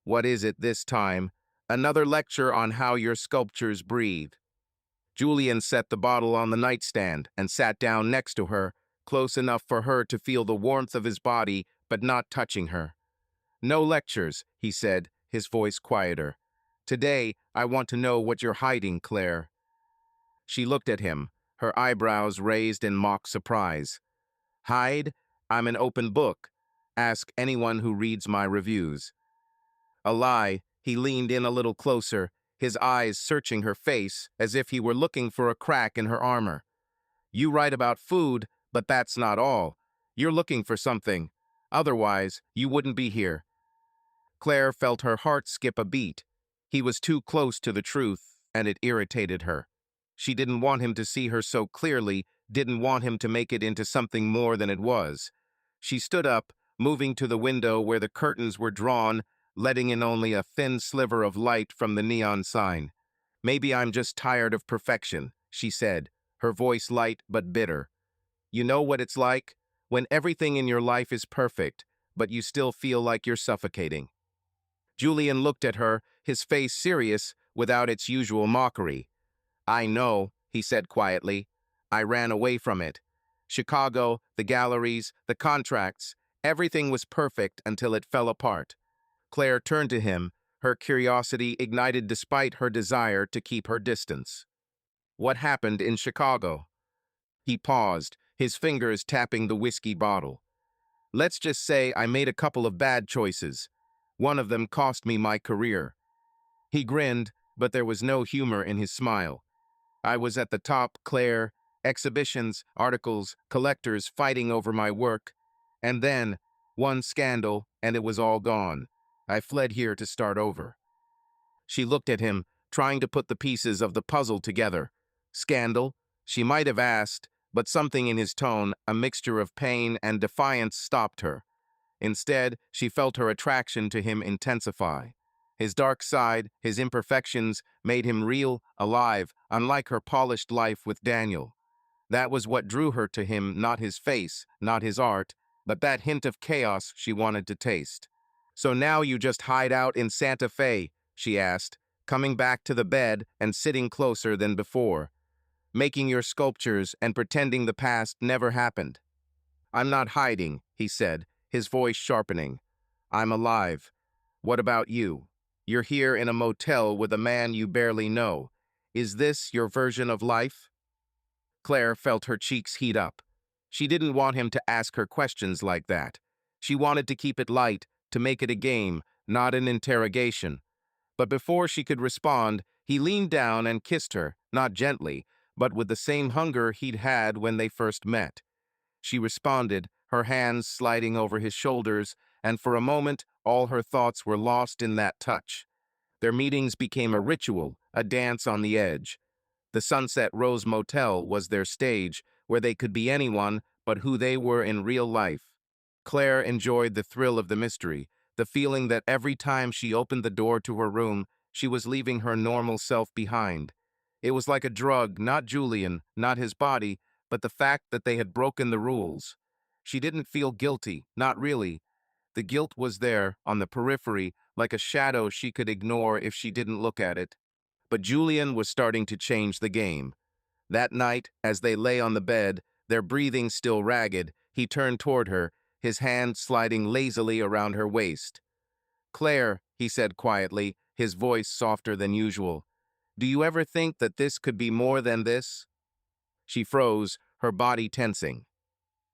"What is it this time? Another lecture on how your sculptures breathe." Julian set the bottle on the nightstand and sat down next to her, close enough for her to feel the warmth of his body, but not touching her. "No lectures," he said, his voice quieter. "Today, I want to know what you're hiding, Claire." She looked at him, her eyebrows raised in mock surprise. "Hide? I'm an open book. Ask anyone who reads my reviews." A lie. He leaned in a little closer, his eyes searching her face as if he were looking for a crack in her armor. "You write about food, but that's not all. You're looking for something. Otherwise, you wouldn't be here." Claire felt her heart skip a beat. He was too close to the truth, and it irritated her. She didn't want him to see her so clearly, didn't want him to make it into something more than it was. She stood up, moving to the window where the curtains were drawn, letting in only a thin sliver of light from the neon sign. "Maybe I'm just tired of perfection," she said, her voice light but bitter. "You know what it's like? When everything in your life is perfect, but you still feel like you're suffocating." Julian looked at her, his face serious, without its usual mockery. "I know," he said quietly. "I ran away from it. Chicago, the galleries, the contracts, everything was perfect until it fell apart." Claire turned to him, her curiosity ignited despite her desire to keep her distance. "What happened in Chicago?" He paused, his fingers tapping the whiskey bottle. "Let's just say I made a couple of bad choices. One of them cost me my career." He grinned, but there was no humor in his smile. "I was at the top, Claire. Exhibitions, articles, collectors fighting over my work. And then, one scandal, and it was all gone. I fled here to start over." She looked at him, trying to put the pieces of the puzzle together. Scandal? She might have asked, but something in his tone, a mixture of pain and defiance, stopped her. Instead, she felt her attraction to him intensify. His dark side, his imperfections, made him real, alive, unlike her polished life with Daniel. That was what drew her to him, not his face, not his art, but that hint of chaos she wanted to taste. "So now you just hide out in Santa Fe?" she asked, coming back to the bed and sitting closer than before. "Making your sculptures and pretending the past never happened?" "I'm not hiding," he said, his voice sharpening. "I'm alive. What about you? You're here in a motel with a man you barely know. Is this your version of life?" Claire felt her cheeks heat up. She didn't want him to ask her questions like that. She wanted to keep it light, to make it a game, not an interrogation. But before she could respond, he leaned down and kissed her, not gently, but with the same hunger he'd had when they first met. She responded, her hands sliding over his shoulders, and for a moment all her thoughts were lost in that touch. Their meetings became a ritual, a dance on the edge. The Sunset Rose Motel was their stage, where they could be anyone but who they were in real life. Claire enjoyed the thrill of the mystery, the feeling that every time she opened the door to her room, she was leaving her normal self behind. It was like a drug, not Julian, not his body, but the fact that they had broken the rules. She didn't feel guilty, not really. The guilt was there, on the periphery, like a shadow she could ignore if she didn't look at it. But Julian was starting to change the game. That night, as they lay on the bed, their breathing still ragged, he turned toward her, his hand sliding lazily around her waist. "Claire," he said quietly, his voice softer than usual, "do you ever think that this could be more than this?" She froze, her body tensing.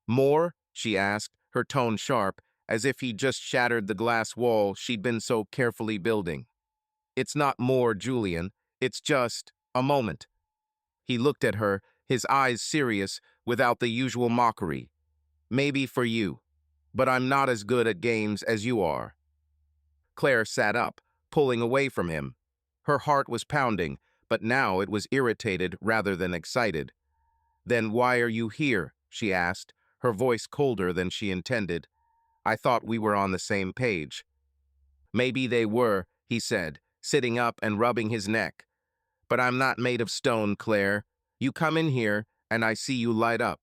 "More?" she asked, her tone sharp, as if he'd just shattered the glass wall she'd been so carefully building. "It's not more, Julian. It's just a moment." He looked at her, his eyes serious, without the usual mockery. "Maybe for you, but I'm not as good at games as you are." Claire sat up, pulling away from him. Her heart was pounding, but now it was irritated rather than excited. "Then why are you here?" she asked, her voice colder than she intended. "I thought we were on the same page." "Maybe they were," he said, sitting up and rubbing his neck. "But I'm not made of stone, Claire. You come in here, and I see you light up.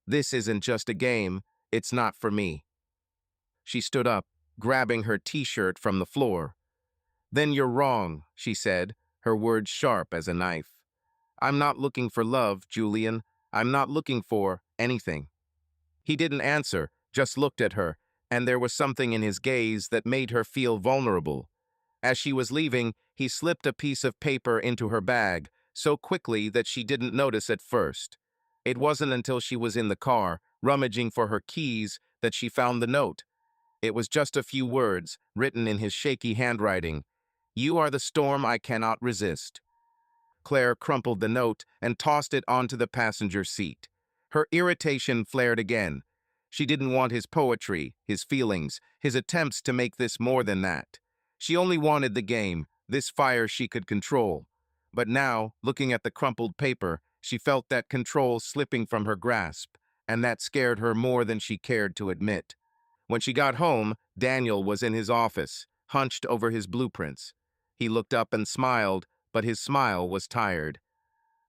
This isn't just a game. It's not for me." She stood up, grabbing her t-shirt from the floor. "Then you're wrong," she said, her words sharp as a knife. "I'm not looking for love, Julian. I'm not looking for anything." He didn't answer, just looked at her, and there was something in his gaze that made her feel vulnerable. As she was leaving, he slipped a piece of paper into her bag, so quickly that she didn't notice at first. It wasn't until she was in the car, rummaging for her keys, that she found the note. It was just a few words, written in his shaky handwriting. "You are the storm I cannot resist." Claire crumpled the note and tossed it onto the passenger seat. Her irritation flared again. She didn't want his poetry, his feelings, his attempts to make this more than that. She only wanted the game, this fire she could control. But now, looking at the crumpled paper, she felt that control slipping from her grasp, and that scared her more than she cared to admit. When she got home, Daniel was in his office, hunched over his blueprints. He looked up and smiled, but his smile was tired.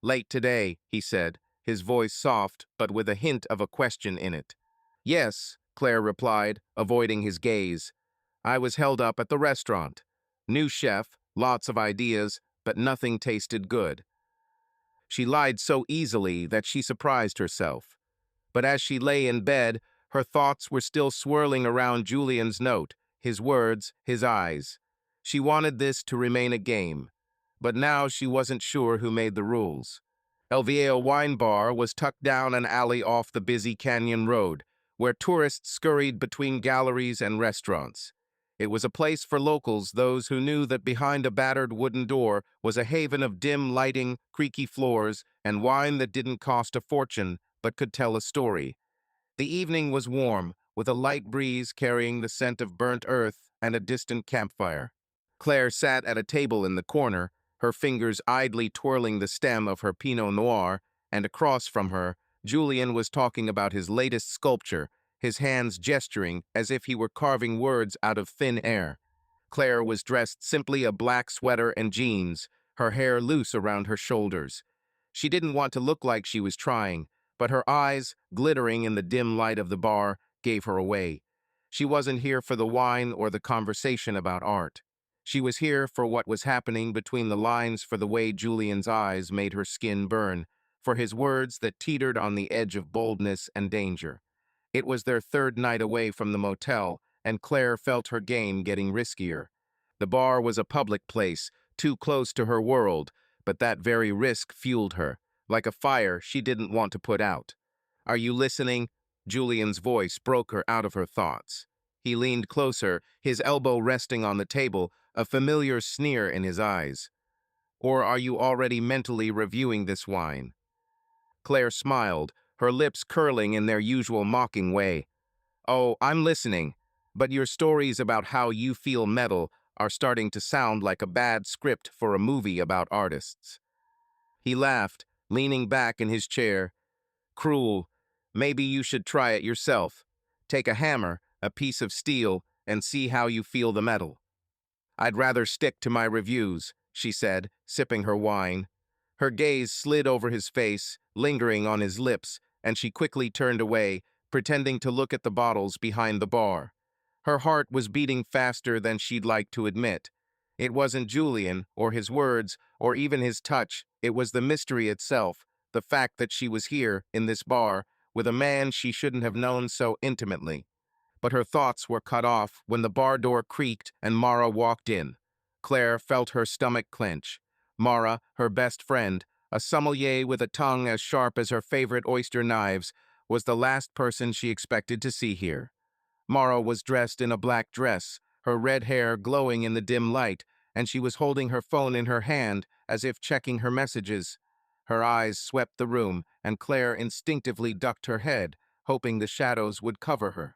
"Late today," he said, his voice soft but with a hint of a question in it. "Yes," Claire replied, avoiding his gaze. "I was held up at the restaurant. New chef, lots of ideas, but nothing tasted good." She lied so easily that she surprised herself. But as she lay in bed, her thoughts were still swirling around Julian's note, his words, his eyes. She wanted this to remain a game, but now she wasn't sure who made the rules. El Viejo Wine Bar was tucked down an alley off the busy Canyon Road, where tourists scurried between galleries and restaurants. It was a place for locals, those who knew that behind a battered wooden door was a haven of dim lighting, creaky floors, and wine that didn't cost a fortune, but could tell a story. The evening was warm, with a light breeze carrying the scent of burnt earth and a distant campfire. Claire sat at a table in the corner, her fingers idly twirling the stem of her Pinot Noir, and across from her, Julian was talking about his latest sculpture, his hands gesturing as if he were carving words out of thin air. Claire was dressed simply a black sweater and jeans, her hair loose around her shoulders. She didn't want to look like she was trying, but her eyes, glittering in the dim light of the bar, gave her away. She wasn't here for the wine or the conversation about art. She was here for what was happening between the lines, for the way Julian's eyes made her skin burn, for his words that teetered on the edge of boldness and danger. It was their third night away from the motel, and Claire felt her game getting riskier. The bar was a public place, too close to her world, but that very risk fueled her, like a fire she didn't want to put out. "Are you listening?" Julian's voice broke her out of her thoughts. He leaned closer, his elbow resting on the table, a familiar sneer in his eyes. "Or are you already mentally reviewing this wine?" Claire smiled, her lips curling in their usual mocking way. "Oh, I'm listening, but your stories about how you feel metal are starting to sound like a bad script for a movie about artists." He laughed, leaning back in his chair. Cruel. Maybe you should try it yourself. Take a hammer, a piece of steel, and see how you feel the metal. I'd rather stick to my reviews, she said, sipping her wine. Her gaze slid over his face, lingering on his lips, and she quickly turned away, pretending to look at the bottles behind the bar. Her heart was beating faster than she'd like to admit. It wasn't Julian, or his words, or even his touch. It was the mystery itself, the fact that she was here, in this bar, with a man she shouldn't have known so intimately. But her thoughts were cut off when the bar door creaked and Mara walked in. Claire felt her stomach clench. Mara, her best friend, a sommelier with a tongue as sharp as her favorite oyster knives, was the last person she expected to see here. Mara was dressed in a black dress, her red hair glowing in the dim light, and she was holding her phone in her hand as if checking her messages. Her eyes swept the room, and Claire instinctively ducked her head, hoping the shadows would cover her.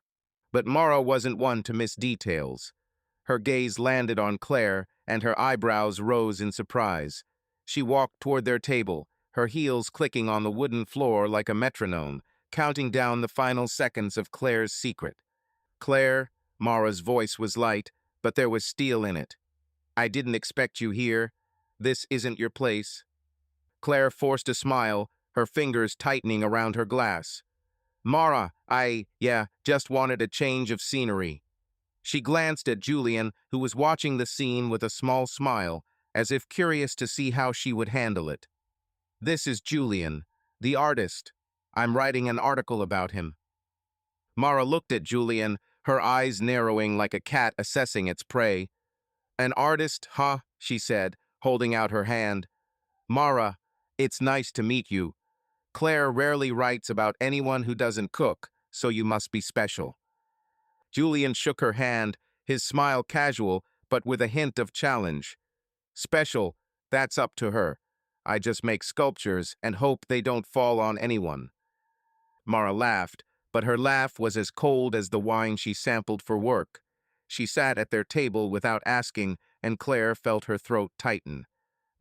But Mara wasn't one to miss details. Her gaze landed on Claire, and her eyebrows rose in surprise. She walked toward their table, her heels clicking on the wooden floor like a metronome, counting down the final seconds of Claire's secret. Claire, Mara's voice was light, but there was steel in it. I didn't expect you here. This isn't your place. Claire forced a smile, her fingers tightening around her glass. Mara, just wanted a change of scenery. She glanced at Julian, who was watching the scene with a small smile, as if curious to see how she would handle it. This is Julian, the artist. I'm writing an article about him. Mara looked at Julian, her eyes narrowing like a cat assessing its prey. An artist, huh? She said, holding out her hand. Mara, it's nice to meet you. Claire rarely writes about anyone who doesn't cook, so you must be special. Julian shook her hand, his smile casual, but with a hint of challenge. Special, that's up to her. I just make sculptures and hope they don't fall on anyone. Mara laughed, but her laugh was as cold as the wine she sampled for work. She sat at their table without asking, and Claire felt her throat tighten.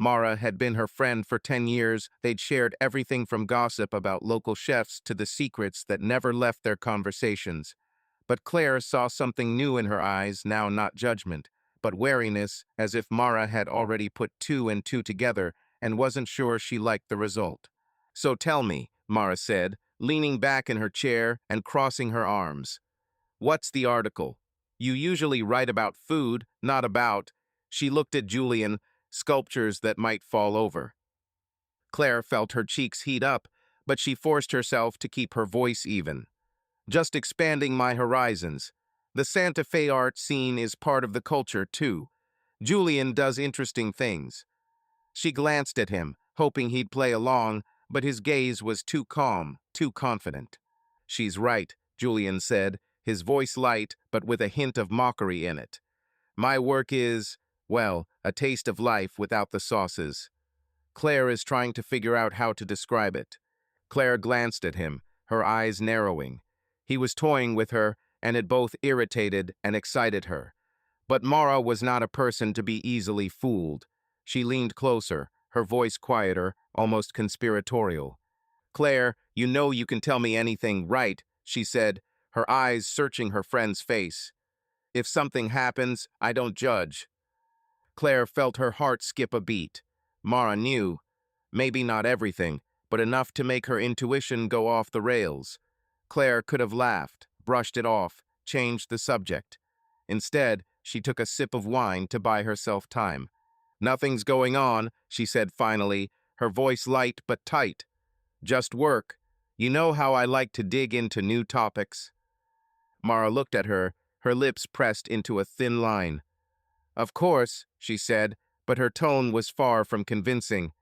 Mara had been her friend for 10 years. They'd shared everything from gossip about local chefs to the secrets that never left their conversations. But Claire saw something new in her eyes, now not judgment, but wariness, as if Mara had already put two and two together and wasn't sure she liked the result. So tell me, Mara said, leaning back in her chair and crossing her arms. What's the article? You usually write about food, not about... She looked at Julian, sculptures that might fall over. Claire felt her cheeks heat up, but she forced herself to keep her voice even. Just expanding my horizons. The Santa Fe art scene is part of the culture, too. Julian does interesting things. She glanced at him, hoping he'd play along, but his gaze was too calm, too confident. She's right, Julian said, his voice light but with a hint of mockery in it. My work is, well, a taste of life without the sauces. Claire is trying to figure out how to describe it. Claire glanced at him, her eyes narrowing. He was toying with her, and it both irritated and excited her. But Mara was not a person to be easily fooled. She leaned closer, her voice quieter, almost conspiratorial. Claire, you know you can tell me anything, right? She said, her eyes searching her friend's face. If something happens, I don't judge. Claire felt her heart skip a beat. Mara knew, maybe not everything, but enough to make her intuition go off the rails. Claire could have laughed, brushed it off, changed the subject. Instead, she took a sip of wine to buy herself time. Nothing's going on, she said finally, her voice light but tight. Just work. You know how I like to dig into new topics. Mara looked at her, her lips pressed into a thin line. Of course, she said, but her tone was far from convincing.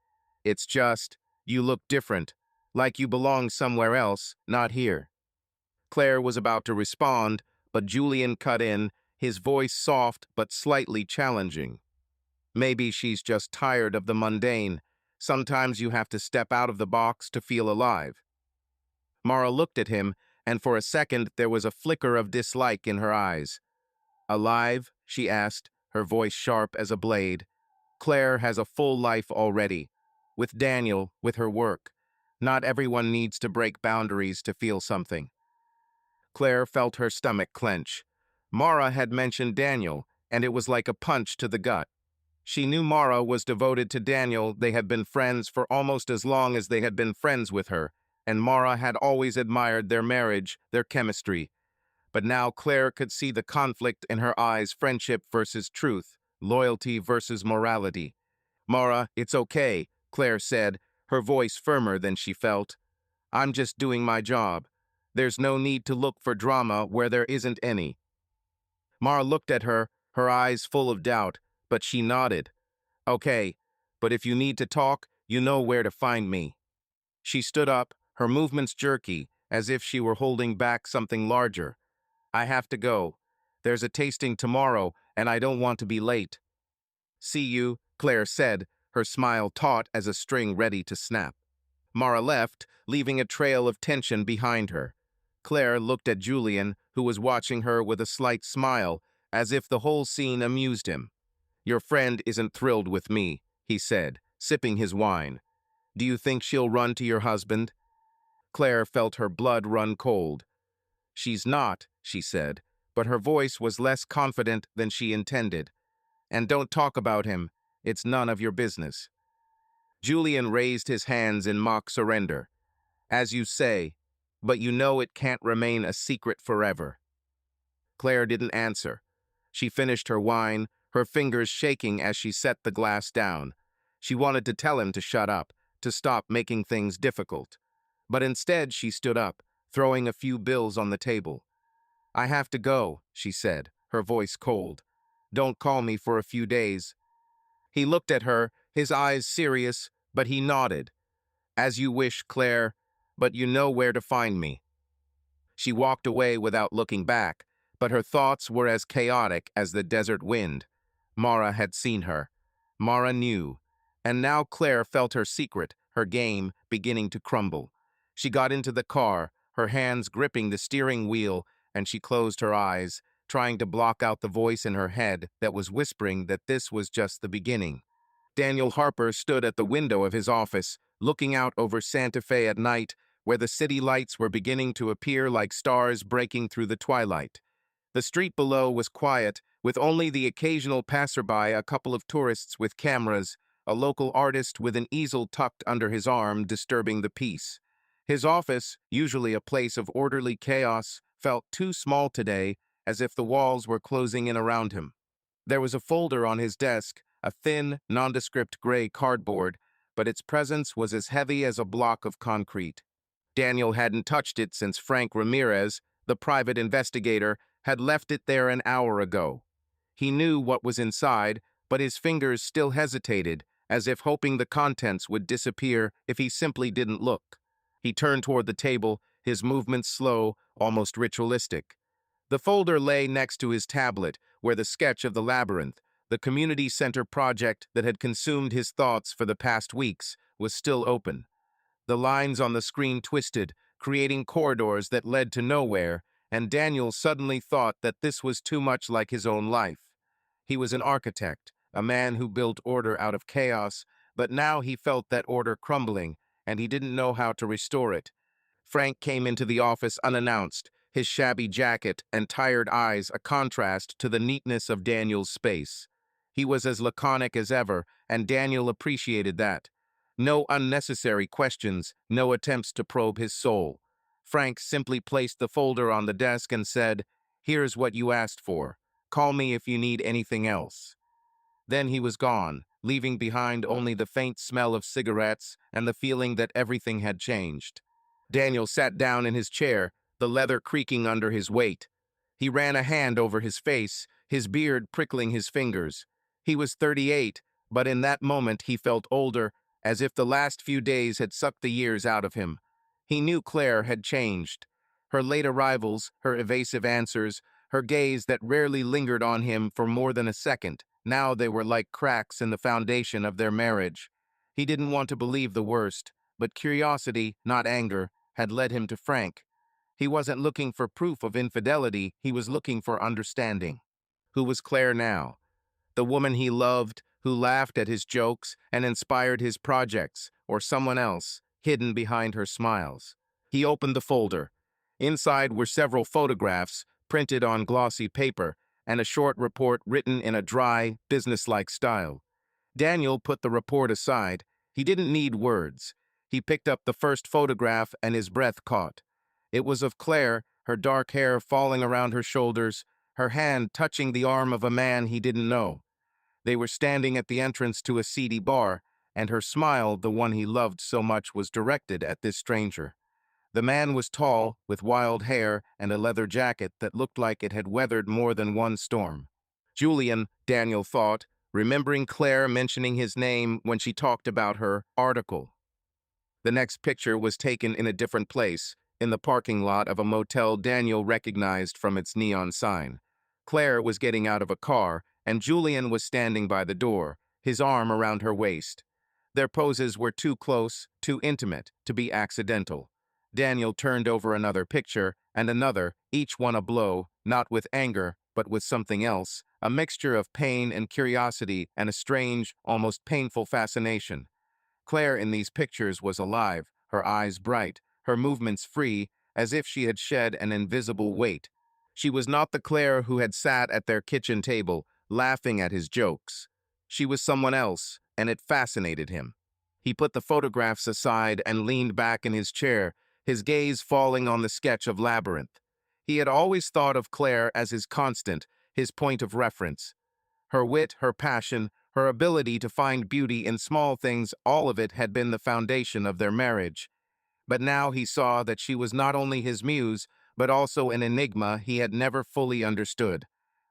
It's just, you look different, like you belong somewhere else, not here. Claire was about to respond, but Julian cut in, his voice soft but slightly challenging. Maybe she's just tired of the mundane. Sometimes you have to step out of the box to feel alive. Mara looked at him, and for a second there was a flicker of dislike in her eyes. Alive? She asked, her voice sharp as a blade. Claire has a full life already. with Daniel, with her work. Not everyone needs to break boundaries to feel something. Claire felt her stomach clench. Mara had mentioned Daniel, and it was like a punch to the gut. She knew Mara was devoted to Daniel. They had been friends for almost as long as they had been friends with her, and Mara had always admired their marriage, their chemistry. But now Claire could see the conflict in her eyes, friendship versus truth, loyalty versus morality. Mara, it's okay, Claire said, her voice firmer than she felt. I'm just doing my job. There's no need to look for drama where there isn't any. Mara looked at her, her eyes full of doubt, but she nodded. Okay, but if you need to talk, you know where to find me. She stood up, her movements jerky, as if she were holding back something larger. I have to go. There's a tasting tomorrow, and I don't want to be late. See you, Claire said, her smile taut as a string ready to snap. Mara left, leaving a trail of tension behind her. Claire looked at Julian, who was watching her with a slight smile, as if the whole scene amused him. Your friend isn't thrilled with me, he said, sipping his wine. Do you think she'll run to your husband? Claire felt her blood run cold. She's not, she said, but her voice was less confident than she intended. And don't talk about him. It's none of your business. Julian raised his hands in mock surrender. As you say, but you know it can't remain a secret forever. Claire didn't answer. She finished her wine, her fingers shaking as she set the glass down. She wanted to tell him to shut up, to stop making things difficult. But instead she stood up, throwing a few bills on the table. I have to go, she said, her voice cold. Don't call me for a few days. He looked at her, his eyes serious, but he nodded. As you wish, Claire, but you know where to find me. She walked away without looking back, but her thoughts were as chaotic as the desert wind. Mara had seen her. Mara knew. And now Claire felt her secret, her game, beginning to crumble. She got into the car, her hands gripping the steering wheel, and she closed her eyes, trying to block out the voice in her head that was whispering that this was just the beginning. Daniel Harper stood at the window of his office, looking out over Santa Fe at night, where the city lights were beginning to appear like stars breaking through the twilight. The street below was quiet, with only the occasional passerby, a couple of tourists with cameras, a local artist with an easel tucked under his arm disturbing the peace. His office, usually a place of orderly chaos, felt too small today, as if the walls were closing in around him. There was a folder on his desk, a thin, nondescript gray cardboard, but its presence was as heavy as a block of concrete. Daniel hadn't touched it since Frank Ramirez, the private investigator, had left it there an hour ago. He knew what was inside, but his fingers still hesitated, as if hoping the contents would disappear if he simply didn't look. He turned toward the table, his movements slow, almost ritualistic. The folder lay next to his tablet, where the sketch of the labyrinth, the community center project that had consumed his thoughts for the past weeks, was still open. The lines on the screen twisted, creating corridors that led to nowhere, and Daniel suddenly thought that this was too much like his own life. He was an architect, a man who built order out of chaos, but now he felt that order crumbling, and he didn't know how to restore it. Frank came into the office unannounced, his shabby jacket and tired eyes a contrast to the neatness of Daniel's space. He was as laconic as ever, and Daniel appreciated that. No unnecessary questions, no attempts to probe his soul. Frank simply placed the folder on the desk and said, "Here's what you asked for. Call me if you need anything else." Then he was gone, leaving behind only the faint smell of cigarettes and the feeling that everything had changed. Daniel sat down in his chair, the leather creaking under his weight. He ran a hand over his face, his beard prickling his fingers. He was 38, but in that moment he felt older, as if the last few days had sucked the years out of him. He knew Claire had changed. Her late arrivals, her evasive answers, her gaze that rarely lingered on him for more than a second, now they were like cracks in the foundation of their marriage. He didn't want to believe the worst, but curiosity, not anger, had led him to Frank. He wasn't looking for proof of infidelity, he was looking for understanding. Who was Claire now? The woman he loved, who laughed at his jokes and inspired his projects, or someone else, hidden behind her smiles. He opened the folder. Inside were several photographs printed on glossy paper and a short report written in a dry, businesslike style. Daniel put the report aside. He didn't need words. He picked up the first photograph and his breath caught. It was of Claire, her dark hair falling around her shoulders, her hand touching the arm of a man he didn't know. They were standing at the entrance to a seedy bar, and her smile, the one he loved so much, was directed at this stranger. The man was tall, with wild hair and a leather jacket that looked like it had weathered more than one storm. Julian, Daniel thought, remembering Claire mentioning his name when she talked about her article. The next picture was taken in a different place, in the parking lot of a motel Daniel recognized from its neon sign. Claire was getting out of a car, and Julian was standing by the door, his arm around her waist. Their poses were too close, too intimate, to be accidental. Daniel turned over another picture, and another, each one a blow, not with anger, but with something else, a mixture of pain and curiosity and a strange, almost painful fascination. Claire in these pictures was alive, her eyes bright, her movements free, as if she had shed an invisible weight. She was not the Claire who had sat at their kitchen table, laughing at his jokes. She was someone else, and it fascinated him. He put the photographs aside and leaned back in his chair, his gaze falling on the sketch of Labyrinth. He had always thought of Claire as his constant, his point of reference. Her wit, her passion, her ability to find beauty in small things, all of it had been the foundation of their marriage. But now he saw that she was not only his muse, but also an enigma he had never fully understood.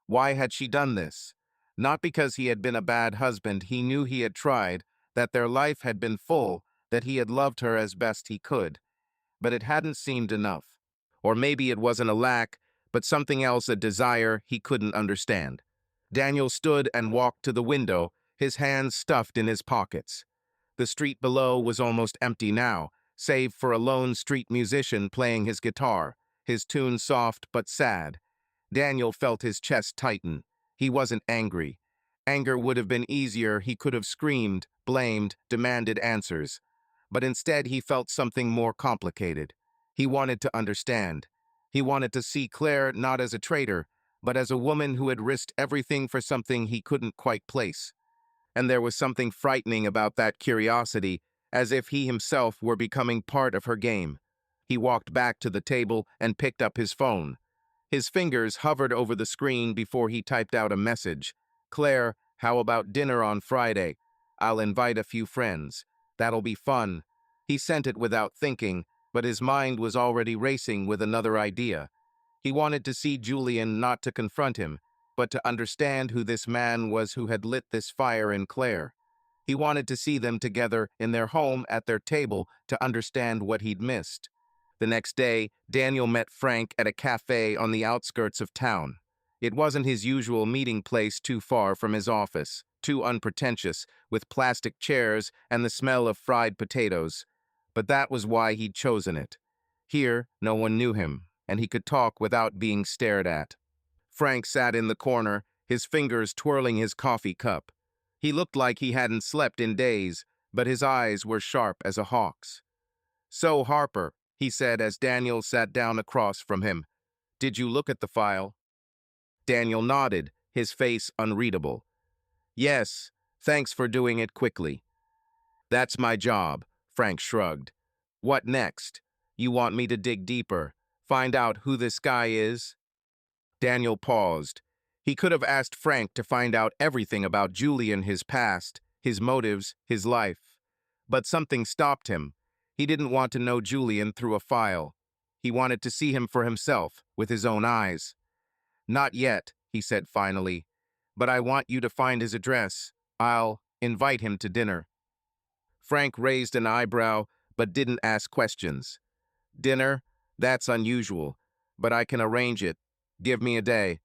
Why had she done this? Not because he had been a bad husband, he knew he had tried, that their life had been full, that he had loved her as best he could. But it hadn't seemed enough. Or maybe it wasn't a lack, but something else, a desire he couldn't understand. Daniel stood and walked to the window, his hands stuffed in his pockets. The street below was almost empty now, save for a lone street musician playing his guitar, his tune soft but sad. Daniel felt his chest tighten. He wasn't angry. Anger would have been easier. He could have screamed, blamed, demanded answers. But instead he felt something more complicated. He wanted to understand. He wanted to see Claire not as a traitor, but as a woman who had risked everything for something he couldn't quite place. And there was something frightening about that curiosity, as if he himself were becoming part of her game. He walked back to the table and picked up his phone. His fingers hovered over the screen before he typed out a message. Claire, how about dinner on Friday? I'll invite a few friends. That'll be fun. He sent it without thinking, but his mind was already racing with another idea. He wanted to see Julian, not to confront him, but to understand who this man was who had lit this fire in Claire. He wanted to see them together in their home at their table to understand what he'd missed. The next day, Daniel met Frank at a cafe on the outskirts of town. It wasn't his usual meeting place, too far from his office, too unpretentious, with plastic chairs and the smell of fried potatoes. But that was why he'd chosen it. Here, no one knew him, and he could talk without being stared at. Frank sat in the corner, his fingers twirling his coffee cup. He looked like he hadn't slept in days, but his eyes were sharp as a hawk's. "So, Harper," he said as Daniel sat down across from him, "did you look at the file?" Daniel nodded, his face unreadable. "Yes, thanks for doing it quickly." "That's my job," Frank shrugged. "What next? You want me to dig deeper, find out who this guy is?" Daniel paused. He could have asked Frank to find out everything about Julian, his past, his motives, his life. But something stopped him. He didn't want to know Julian through a file. He wanted to see him for himself, with his own eyes. "Not yet," he said finally, "but I want you to find his address. I'll invite him to dinner." Frank raised an eyebrow, but didn't ask questions. "Dinner? That's unusual, but I can arrange it. Give me a day."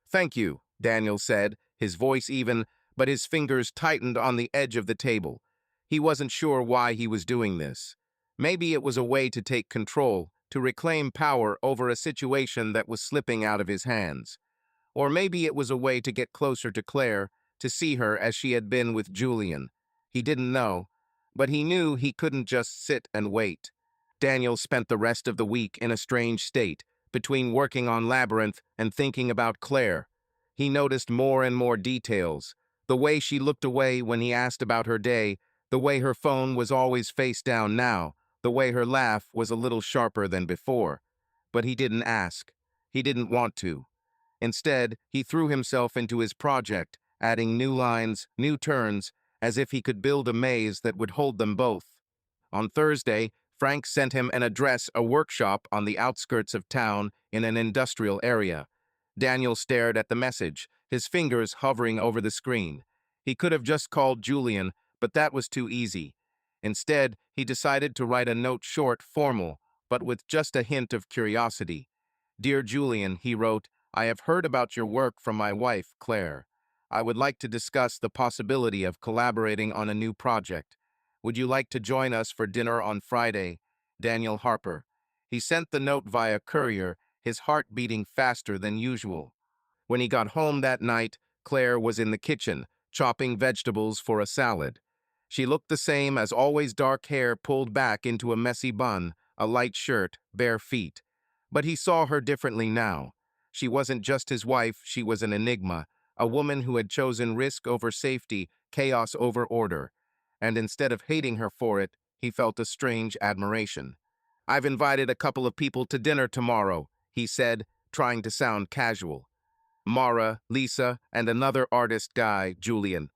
"Thank you," Daniel said, his voice even, but his fingers tightened on the edge of the table. He wasn't sure why he was doing this. Maybe it was a way to take control, to reclaim power over a situation that was slipping out of his hands. Or maybe it was a way to get closer to Claire, to see her as she had been with Julian. He didn't know, but he knew he couldn't just sit and wait. Daniel spent the rest of the week in a strange state, between working on Labyrinth and thinking about Claire. He noticed more and more details. The way she looked away when he asked about her day, the way her phone was always face down now, the way her laugh was a little sharper than before. But he didn't ask. He didn't want to. Instead, he threw himself into his project, adding new lines, new turns, as if he could build a maze that would hold them both. On Thursday, Frank sent him an address, a workshop on the outskirts of town in an industrial area. Daniel stared at the message, his fingers hovering over the screen. He could have just called Julian, but that was too easy. Instead, he decided to write a note short, formal, but with just a hint of curiosity. "Dear Julian," he wrote, "I have heard about your work from my wife, Claire. I would like to discuss the possibility of collaborating on a new project. Would you like to join us for dinner on Friday? Daniel Harper." He sent the note via courier, his heart beating faster than usual. When he got home that night, Claire was in the kitchen, chopping vegetables for a salad. She looked the same as always, dark hair pulled back into a messy bun, a light shirt, bare feet. But he saw her differently now. She wasn't just his wife, she was an enigma, a woman who had chosen risk over safety, chaos over order. And instead of hating her for it, he felt a strange admiration. "I've invited a couple of people to dinner tomorrow," he said, trying to sound casual. "Mara, Lisa, and another artist guy, Julian."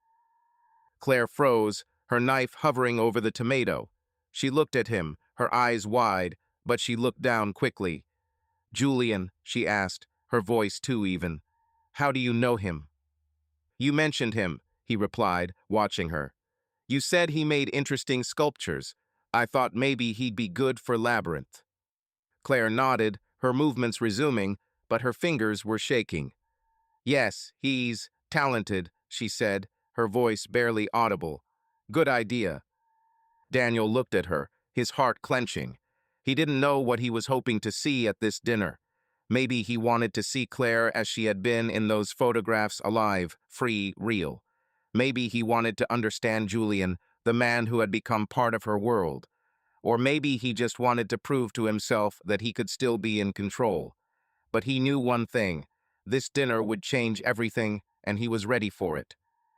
Claire froze, her knife hovering over the tomato. She looked at him, her eyes wide, but she looked down quickly. "Julian," she asked, her voice too even. "How do you know him?" "You mentioned him," he replied, watching her. "You said he made interesting sculptures. I thought maybe he'd be good for Labyrinth." Claire nodded, her movements resuming, but her fingers were shaking. "Yes, he's talented," she said, her voice barely audible. "Good idea." Daniel looked at her, his heart clenching. He didn't know what he was hoping to see at this dinner. Maybe he wanted to see Claire as she had been in those photographs, alive, free, real. Maybe he wanted to understand Julian, the man who had become part of her world. Or maybe he just wanted to prove to himself that he could still be in control. But he knew one thing. This dinner would change everything, and he was ready for it.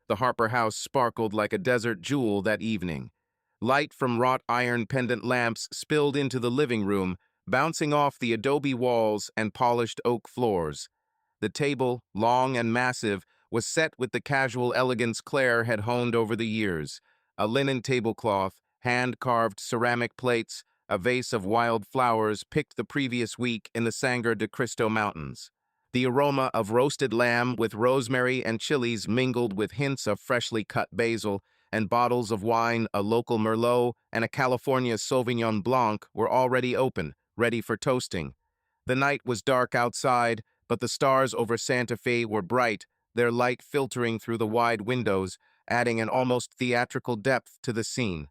The Harper house sparkled like a desert jewel that evening. Light from wrought iron pendant lamps spilled into the living room, bouncing off the adobe walls and polished oak floors. The table, long and massive, was set with the casual elegance Claire had honed over the years. A linen tablecloth, hand-carved ceramic plates, a vase of wild flowers picked the previous week in the Sangre de Cristo Mountains. The aroma of roasted lamb with rosemary and chilies mingled with hints of freshly cut basil, and bottles of wine, a local Merlot and a California Sauvignon Blanc, were already open, ready for toasting. The night was dark outside, but the stars over Santa Fe were bright, their light filtering through the wide windows, adding an almost theatrical depth to the scene.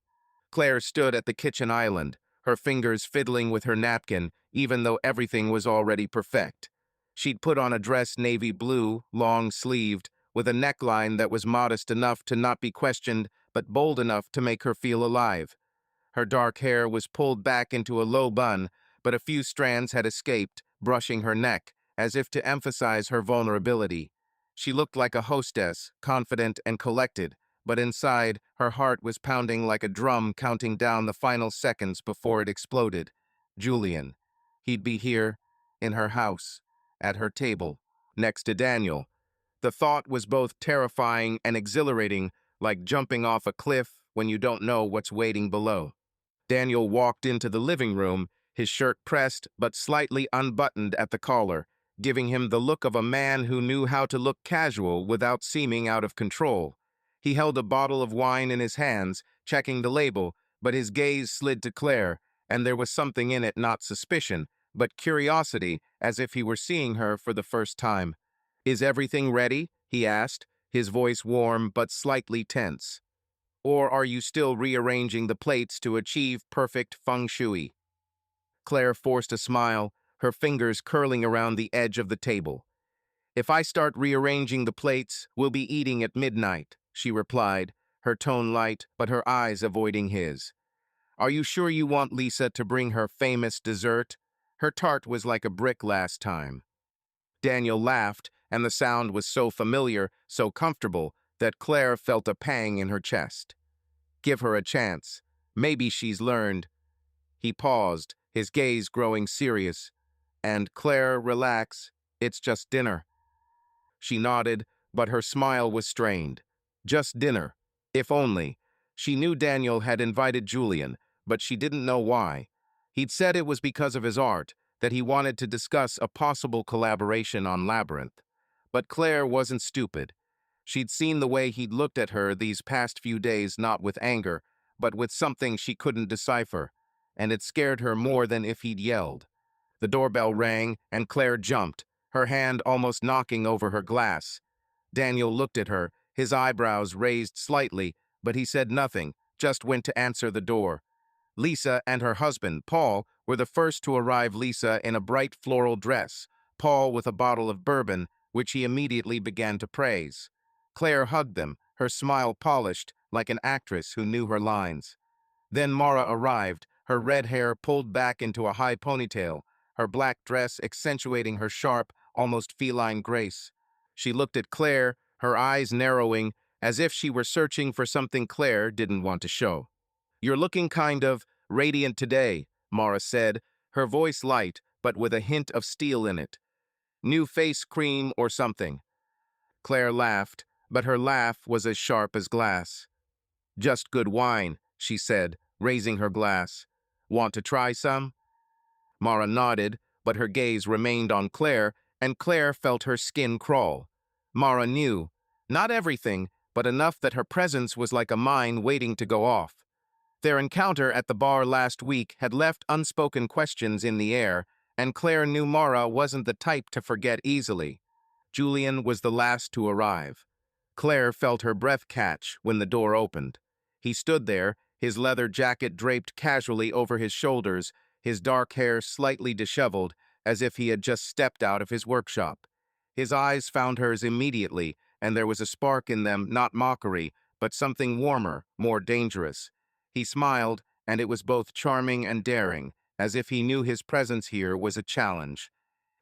Claire stood at the kitchen island, her fingers fiddling with her napkin, even though everything was already perfect. She'd put on a dress navy blue, long-sleeved, with a neckline that was modest enough to not be questioned, but bold enough to make her feel alive. Her dark hair was pulled back into a low bun, but a few strands had escaped, brushing her neck, as if to emphasize her vulnerability. She looked like a hostess, confident and collected, but inside, her heart was pounding like a drum, counting down the final seconds before it exploded. Julian. He'd be here, in her house, at her table, next to Daniel. The thought was both terrifying and exhilarating, like jumping off a cliff when you don't know what's waiting below. Daniel walked into the living room, his shirt pressed but slightly unbuttoned at the collar, giving him the look of a man who knew how to look casual without seeming out of control. He held a bottle of wine in his hands, checking the label, but his gaze slid to Claire, and there was something in it, not suspicion, but curiosity, as if he were seeing her for the first time. "Is everything ready?" he asked, his voice warm but slightly tense. "Or are you still rearranging the plates to achieve perfect feng shui?" Claire forced a smile, her fingers curling around the edge of the table. If I start rearranging the plates, we'll be eating at midnight, she replied, her tone light but her eyes avoiding his. Are you sure you want Lisa to bring her famous dessert? Her tart was like a brick last time. Daniel laughed, and the sound was so familiar, so comfortable, that Claire felt a pang in her chest. Give her a chance. Maybe she's learned. He paused, his gaze growing serious. And Claire, relax. It's just dinner. She nodded, but her smile was strained. Just dinner. If only. She knew Daniel had invited Julian, but she didn't know why. He'd said it was because of his art, that he wanted to discuss a possible collaboration on Labyrinth. But Claire wasn't stupid. She'd seen the way he'd looked at her these past few days, not with anger, but with something she couldn't decipher, and it scared her more than if he'd yelled. The doorbell rang, and Claire jumped, her hand almost knocking over her glass. Daniel looked at her, his eyebrows raised slightly, but he said nothing, just went to answer the door. Lisa and her husband, Paul, were the first to arrive. Lisa in a bright floral dress, Paul with a bottle of bourbon, which he immediately began to praise. Claire hugged them, her smile polished, like an actress who knew her lines. Then Mara arrived, her red hair pulled back into a high ponytail, her black dress accentuating her sharp, almost feline grace. She looked at Claire, her eyes narrowing, as if she were searching for something Claire didn't want to show. You're looking kind of radiant today, Mara said, her voice light, but with a hint of steel in it. New face cream or something. Claire laughed, but her laugh was as sharp as glass. Just good wine, she said, raising her glass. Want to try some? Mara nodded, but her gaze remained on Claire, and Claire felt her skin crawl. Mara knew, not everything, but enough that her presence was like a mine waiting to go off. Their encounter at the bar last week had left unspoken questions in the air, and Claire knew Mara wasn't the type to forget easily. Julian was the last to arrive. Claire felt her breath catch when the door opened. He stood there, his leather jacket draped casually over his shoulders, his dark hair slightly disheveled, as if he had just stepped out of his workshop. His eyes found hers immediately, and there was a spark in them, not mockery, but something warmer, more dangerous. He smiled, and it was both charming and daring, as if he knew his presence here was a challenge.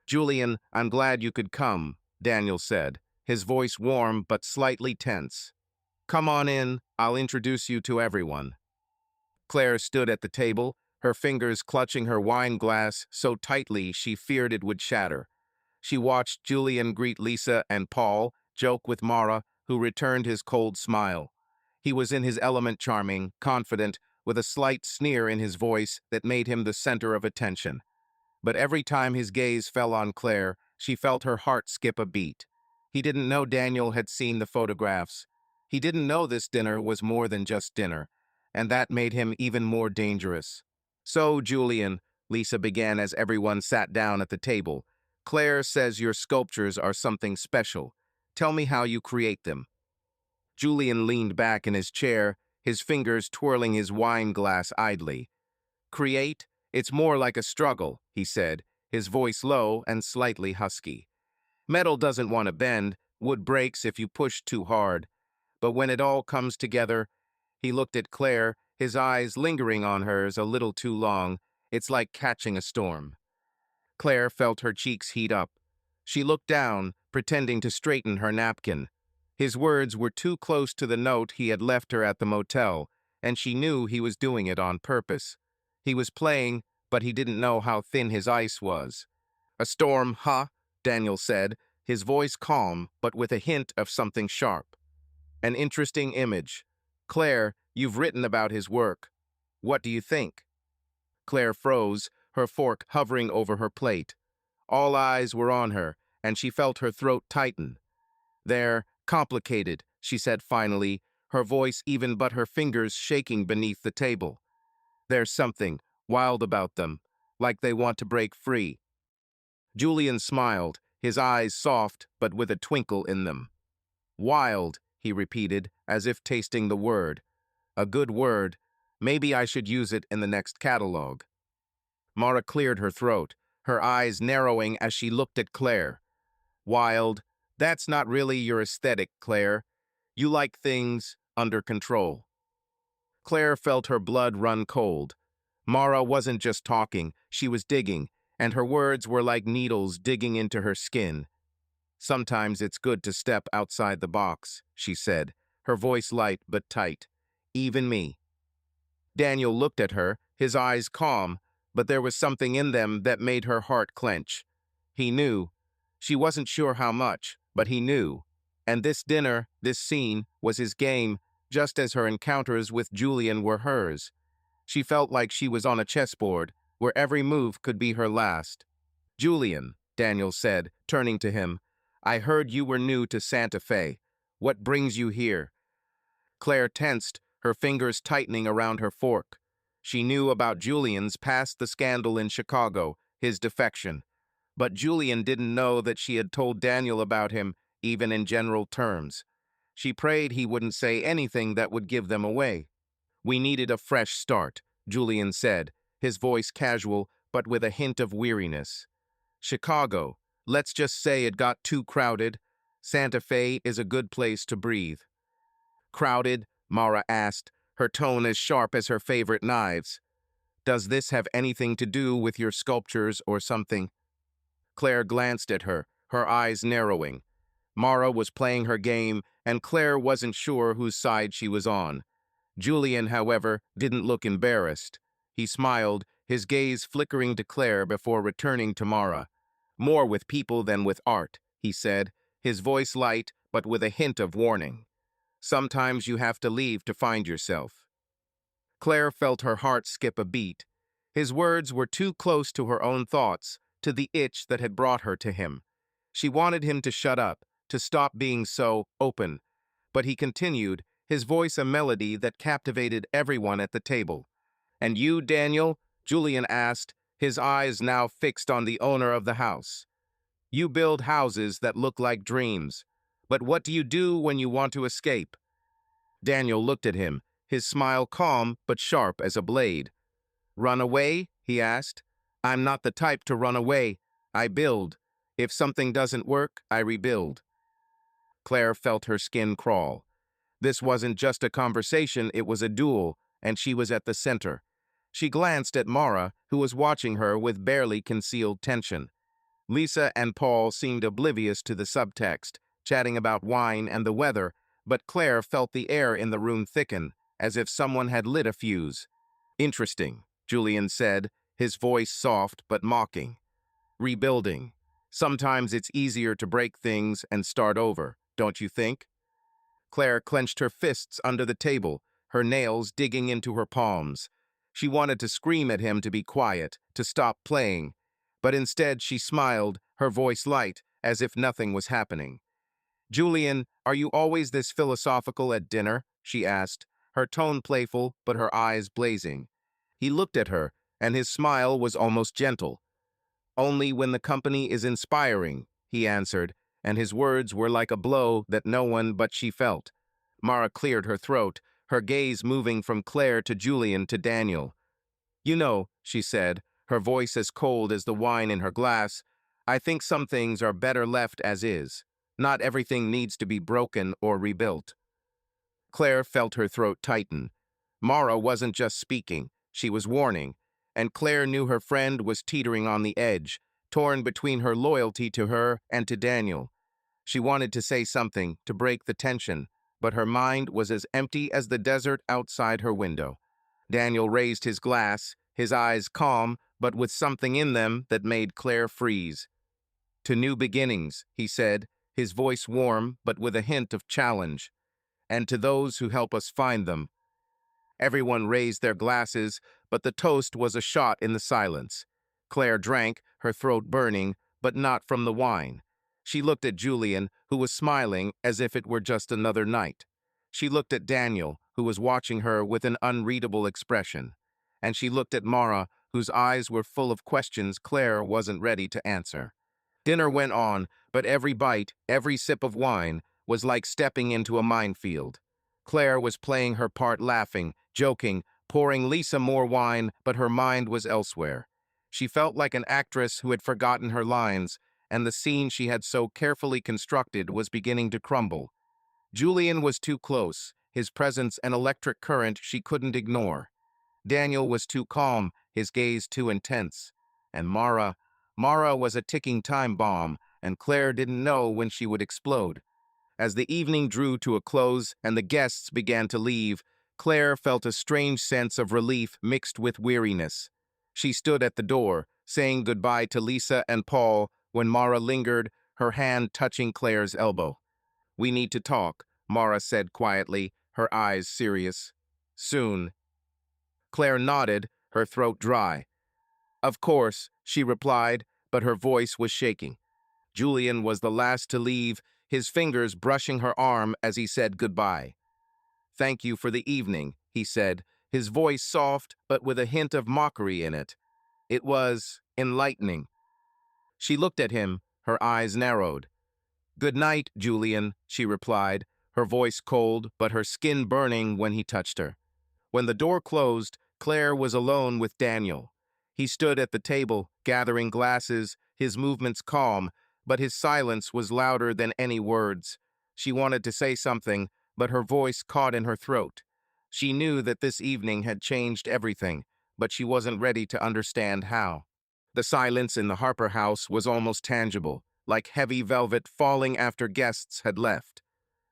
Julian, I'm glad you could come, Daniel said, his voice warm but slightly tense. Come on in, I'll introduce you to everyone. Claire stood at the table, her fingers clutching her wine glass so tightly she feared it would shatter. She watched Julian greet Lisa and Paul, joke with Mara, who returned his cold smile. He was in his element, charming, confident, with a slight sneer in his voice that made him the center of attention. But every time his gaze fell on Claire, she felt her heart skip a beat. He didn't know Daniel had seen the photographs. He didn't know this dinner was more than just dinner, and that made him even more dangerous. So, Julian, Lisa began as everyone sat down at the table, Claire says your sculptures are something special. Tell me how you create them. Julian leaned back in his chair, his fingers twirling his wine glass idly. Create? It's more like a struggle, he said, his voice low and slightly husky. Metal doesn't want to bend, wood breaks if you push too hard. But when it all comes together, he looked at Claire, his eyes lingering on hers a little too long. It's like catching a storm. Claire felt her cheeks heat up. She looked down, pretending to straighten her napkin. His words were too close to the note he had left her at the motel, and she knew he was doing it on purpose. He was playing, but he didn't know how thin his ice was. A storm, huh? Daniel said, his voice calm, but with a hint of something sharp. An interesting image. Claire, you've written about his work. What do you think? Claire froze, her fork hovering over her plate. All eyes were on her, and she felt her throat tighten. They're complicated, she said finally, her voice even but her fingers shaking beneath the table. There's something wild about them, like they want to break free. Julian smiled, his eyes soft but with a twinkle in them. Wild, he repeated, as if tasting the word. A good word. Maybe I should use it in the next catalog. Mara cleared her throat, her eyes narrowing as she looked at Claire. Wild. That's not really your aesthetic, Claire. You like things under control. Claire felt her blood run cold. Mara wasn't just talking, she was digging, and her words were like needles digging into her skin. Sometimes it's good to step outside the box, she said, her voice light but tight. Even me. Daniel looked at her, his eyes calm, but there was something in them that made her heart clench. He knew. She wasn't sure how much, but he knew. And this dinner, this scene, was his game, just as her encounters with Julian were hers. She felt like she was on a chessboard, where every move could be her last. Julian, Daniel said, turning to him, I heard you were new to Santa Fe. What brings you here? Claire tensed, her fingers tightening around her fork. She knew about Julian's past the scandal in Chicago, his defection. But Julian didn't know that she had told Daniel about him, even in general terms. She prayed he wouldn't say anything that would give them away. We needed a fresh start, Julian said, his voice casual but with a hint of weariness. Chicago, let's just say it got too crowded. Santa Fe is a good place to breathe. Crowded? Mara asked, her tone as sharp as her favorite knives. Does this have anything to do with your sculptures or something? Claire glanced at her, her eyes narrowing. Mara was playing her game, and Claire wasn't sure whose side she was on. Julian, however, didn't look embarrassed. He smiled, his gaze flickering to Claire before returning to Mara. More with people than with art, he said, his voice light but with a hint of warning. Sometimes you have to leave to find yourself. Claire felt her heart skip a beat. His words were too close to her own thoughts, to the itch that had brought her to him. She wanted him to shut up, to stop being so open. But he continued, his voice a melody that captivated everyone at the table. And you, Daniel? Julian asked, his eyes now fixed on the owner of the house. You build houses that look like dreams. But what do you do when you want to escape? Daniel looked at him, his smile calm but sharp as a blade. Run away? He asked. I'm not the type to run away. I build. If something doesn't work, I rebuild. Claire felt her skin crawl. This wasn't just a conversation, it was a duel, and she was at the center. She glanced at Mara, who was watching her with barely concealed tension. Lisa and Paul seemed oblivious to the subtext, chatting about wine and the weather, but Claire felt the air in the room thicken, as if someone had lit a fuse. Interesting, Julian said, his voice soft but mocking. Rebuilding. Sometimes it's easier to break things and start over, don't you think? Claire clenched her fists under the table, her nails digging into her palms. She wanted to scream at him to be quiet, to stop playing, but instead she smiled, her voice light, as if nothing was happening. Julian, are you always this philosophical at dinner? She asked, her tone playful but her eyes blazing. He looked at her, and his smile was almost gentle. Only when the company is inspiring, he answered, and his words were like a blow that no one but she felt. Mara cleared her throat, her gaze moving from Claire to Julian to Daniel. You know, she said, her voice as cold as the wine in her glass, I think some things are better left as is. Not everything needs to be broken or rebuilt. Claire felt her throat tighten. Mara wasn't just speaking, she was warning, and Claire knew her friend was teetering on the edge, torn between her loyalty to her and to Daniel. She wanted to say something, to break the tension, but her mind was as empty as the desert outside her window. Daniel raised his glass, his eyes calm, but with something in them that made Claire freeze. To new beginnings, he said, his voice warm but with a hint of challenge. And to those who help us find them. Everyone raised their glasses, but the toast was a shot in the silence. Claire drank, her throat burning, but not from the wine. She looked at Julian, who was smiling as if it were just another night. She looked at Daniel, who was watching her with an unreadable expression. And she looked at Mara, whose eyes were full of questions Claire wasn't ready to answer. Dinner went on, but every bite, every sip of wine, was like stepping into a minefield. Claire was playing her part, laughing, joking, pouring Lisa more wine, but her mind was elsewhere. She felt like an actress who had forgotten her lines, and the scene she had so carefully constructed was beginning to crumble. Julian was too close, his presence an electric current she couldn't ignore. Daniel was too calm, his gaze too intense. And Mara was a ticking time bomb, and Claire didn't know when she would explode. As the evening drew to a close and the guests began to leave, Claire felt a strange sense of relief mixed with weariness. She stood at the door, saying goodbye to Lisa and Paul when Mara lingered, her hand touching Claire's elbow. "We need to talk," Mara said quietly, her eyes serious. "Soon." Claire nodded, her throat dry. "Of course," she replied, but her voice was shaking. Julian was the last to leave, his fingers brushing her arm as he said goodbye. "Thank you for the evening," he said, his voice soft but with a hint of mockery in it. "It was enlightening." She looked at him, her eyes narrowed. "Good night, Julian," she replied, her voice cold but her skin burning when he touched her. When the door closed, Claire was alone with Daniel. He stood at the table, gathering glasses, his movements calm, but his silence was louder than any words. She wanted to say something, but her voice caught in her throat. She knew that this evening had changed everything, but she wasn't ready to understand how. The silence in the Harper house was almost tangible, like heavy velvet falling after guests had left.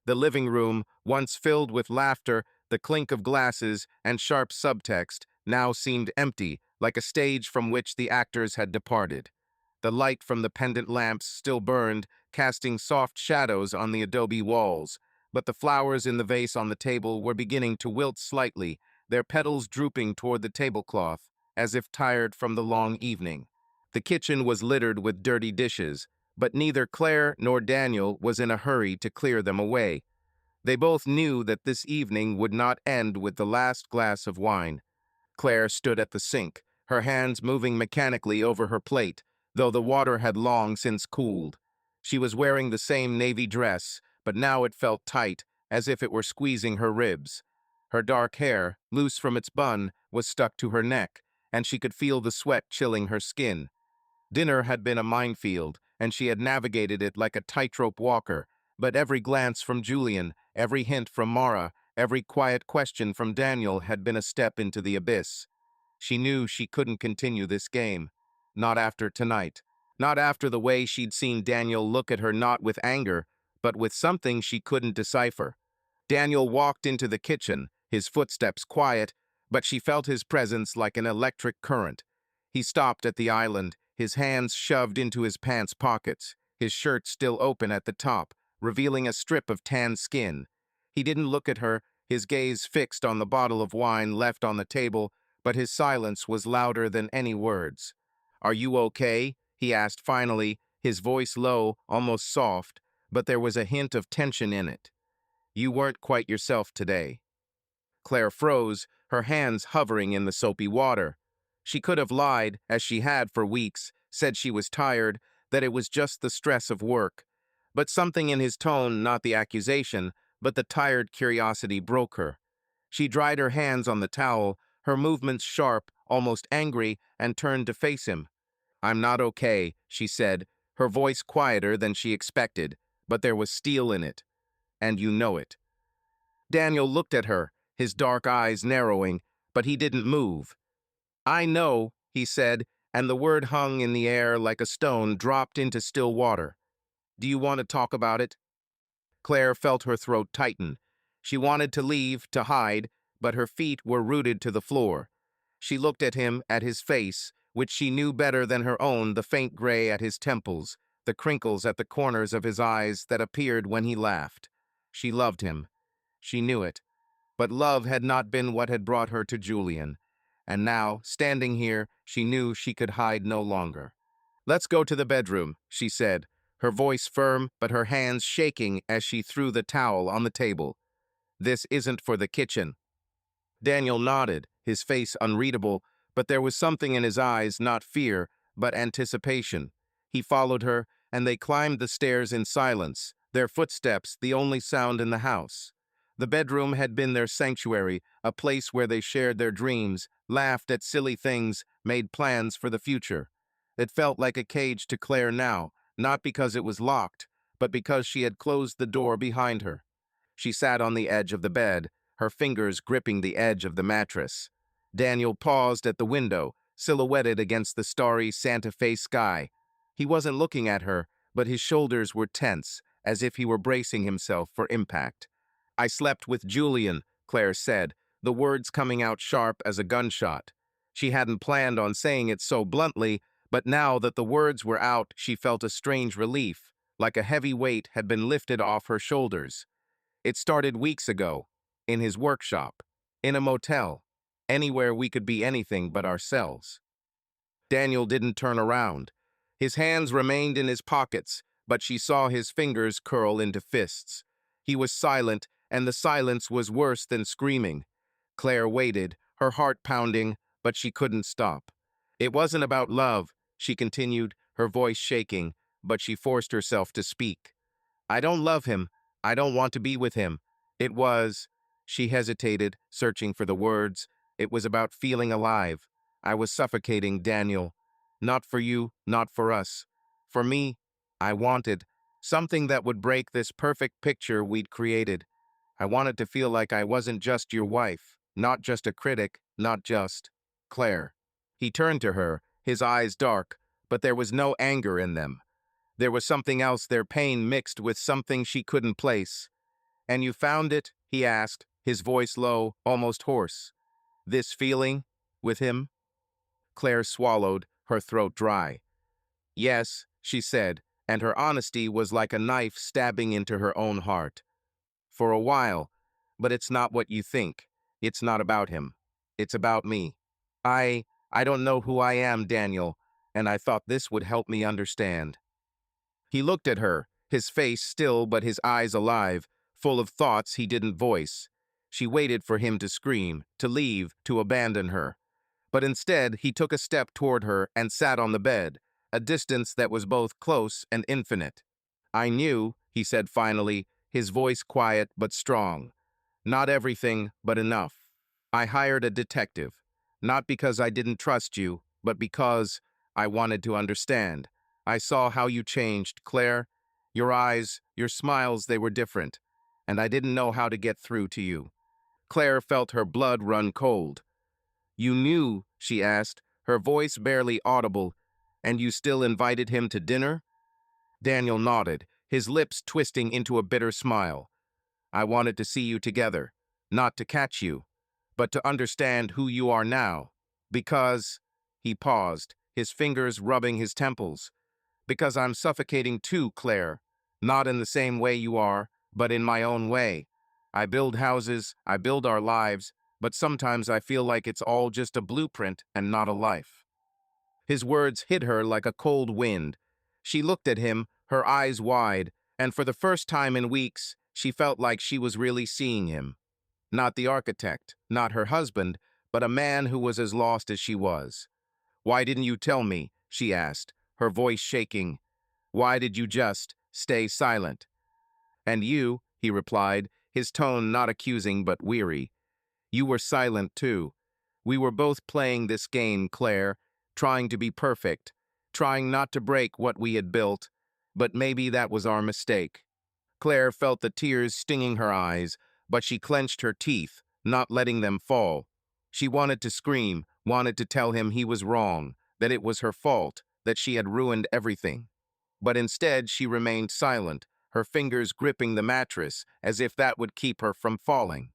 The living room, once filled with laughter, the clink of glasses, and sharp subtext, now seemed empty, like a stage from which the actors had departed. The light from the pendant lamps still burned, casting soft shadows on the adobe walls, but the flowers in the vase on the table were beginning to wilt slightly, their petals drooping toward the tablecloth, as if tired from the long evening. The kitchen was littered with dirty dishes, but neither Claire nor Daniel was in a hurry to clear them away. They both knew that this evening would not end with the last glass of wine. Claire stood at the sink, her hands moving mechanically over her plate, though the water had long since cooled. She was wearing the same navy dress, but now it felt tight, as if it were squeezing her ribs. Her dark hair, loose from its bun, was stuck to her neck, and she could feel the sweat chilling her skin. Dinner had been a minefield, and she had navigated it like a tightrope walker, but every glance from Julian, every hint from Mara, every quiet question from Daniel had been a step into the abyss. She knew she couldn't continue this game. Not after tonight. Not after the way she'd seen Daniel look at her, not with anger, but with something she couldn't decipher. Daniel walked into the kitchen, his footsteps quiet, but she felt his presence like an electric current. He stopped at the island, his hands shoved into his pants pockets, his shirt still open at the top, revealing a strip of tan skin. He didn't look at her, his gaze fixed on the bottle of wine left on the table, but his silence was louder than any words. "Are you okay?" he asked finally, his voice low, almost soft, but there was a hint of tension in it. "You weren't quite yourself today." Claire froze, her hands hovering in the soapy water. She could have lied, as she had for weeks, said she was tired, that it was just the stress of work. But something in his tone, not the accusation, but the tired curiosity broke her. She dried her hands on the towel, her movements sharp, almost angry, and turned to face him. "I'm not okay," she said, her voice quieter than she expected, but there was steel in it. "And you know it." Daniel looked at her, his dark eyes narrowing, but he didn't move. "I know," he said, and the word hung in the air like a stone dropped into still water. "Do you want to talk about it?" Claire felt her throat tighten. She wanted to leave, to hide, but her feet were rooted to the floor. She looked at him, at his face, which she knew better than her own, the faint gray at his temples, the crinkles at the corners of his eyes that appeared when he laughed. She loved him. She knew it. But love had not been what had brought her to Julian. And now, standing here, she knew she could hide no longer. "Let's go to the bedroom," she said, her voice firm but her hands shaking as she threw the towel on the table. "This isn't for the kitchen." Daniel nodded, his face unreadable, but there was something in his eyes, not fear, but anticipation. He followed her, and they climbed the stairs in silence, their footsteps the only sound in the house. The bedroom had been their sanctuary, a place where they shared their dreams, laughed at silly things, made plans for the future. It felt like a cage to Claire now, not because it was locked, but because she had closed the door behind her. She sat on the edge of the bed, her fingers gripping the edge of the mattress. Daniel paused at the window, silhouetted against the starry Santa Fe sky. He wasn't looking at her, but his shoulders were tense, as if he were bracing himself for impact. "I slept with Julian," Claire said, the words coming out sharp as a gunshot. She hadn't planned on saying it so bluntly, but now that the words were out, she felt a strange relief, like a heavy weight had been lifted off her shoulders. It started weeks ago, in his workshop, in a motel, anywhere we could be anything but ourselves. Daniel didn't turn around. His hands remained in his pockets, but she saw his fingers curl into fists. He was silent, and the silence was worse than screaming. Claire waited, her heart pounding, but she couldn't stop. "It wasn't about love," she continued, her voice shaking, but she forced herself to speak. "I don't love him. I don't want to be with him. It was—" She hesitated, searching for the words. "It was about feeling alive. I was suffocating, Daniel. Not for you, not for us. For me, I wanted something that would break this perfect picture we'd created. I wanted to feel like I wasn't just your wife, not just a critic, not just Claire." He turned to her, his eyes dark, but there was no anger in them. There was something else, their pain mixed with something she couldn't place. "And you found it?" he asked, his voice low, almost hoarse. "This feeling? With him?" Claire swallowed, her throat dry. "Yes," she said, and her honesty was like a knife stabbing into her own heart. "For a while, but it's not what you think. It's not about him. It's about me. I don't know who I am, Daniel, and I thought this would help me understand." He looked at her, his face still but his eyes alive, full of thoughts he didn't voice. She waited for him to scream, to leave, to abandon her. But instead, he took a step toward her and sat on the bed, a distance that was both close and infinite. "I knew," he said finally, his voice quiet but strong. "Not everything, but enough. I hired a detective, not because I didn't trust you, but because I wanted to understand. I saw how you changed, Claire. Your eyes, your smiles, they were different, and I didn't know how to get through to you." Claire felt her blood run cold. "You knew," she asked, her voice barely audible, "and you still invited him to dinner?" Daniel nodded, his lips twisting into a bitter smile. "I wanted to see you together, not to catch you, but to understand who you are now. Because—" he paused, his fingers rubbing his temples. "Because I'm suffocating too, Claire. Not in the same way you are, but in my own way. I build houses, I build our lives, but sometimes I feel like it's all just a blueprint and not a life." His words hit her like a cold wind. She looked at him, her eyes wide, and for the first time in weeks, she felt like she was really seeing him. Not the architect, not her husband, but a man who was as lost as she was. "Why didn't you tell me?" she asked, her voice shaking. "Why did you just stay silent?" "And you," he replied, his tone not accusing but weary. "You were silent too. We were both playing this game, Claire, trying to be perfect, trying not to break what we had built, but maybe that was our mistake." Claire felt the tears stinging her eyes, but she clenched her teeth, not letting them fall. She wanted to scream, wanted to tell him he was wrong, that it was her fault, that she had ruined everything. But instead she remained silent, her fingers gripping the mattress as if that would keep her from falling.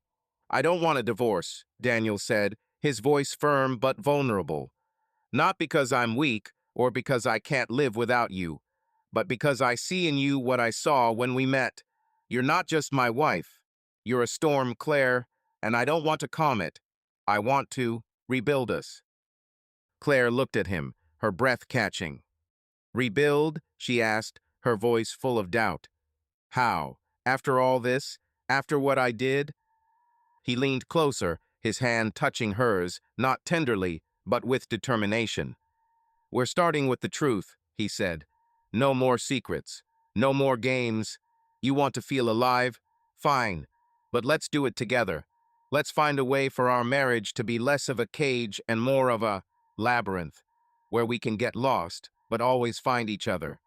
"I don't want a divorce," Daniel said, his voice firm but vulnerable. "Not because I'm weak or because I can't live without you, but because I see in you what I saw when we met. You're not just my wife. You're a storm, Claire, and I don't want to calm it. I want to rebuild us." Claire looked at him, her breath catching. "Rebuild?" she asked, her voice full of doubt. "How? After all this? After what I did?" He leaned closer, his hand touching hers, not tenderly, but with determination. "We're starting with the truth," he said. "No more secrets. No more games. You want to feel alive? Fine. But let's do it together. Let's find a way for our marriage to be less of a cage and more of a labyrinth, where we can get lost, but always find each other."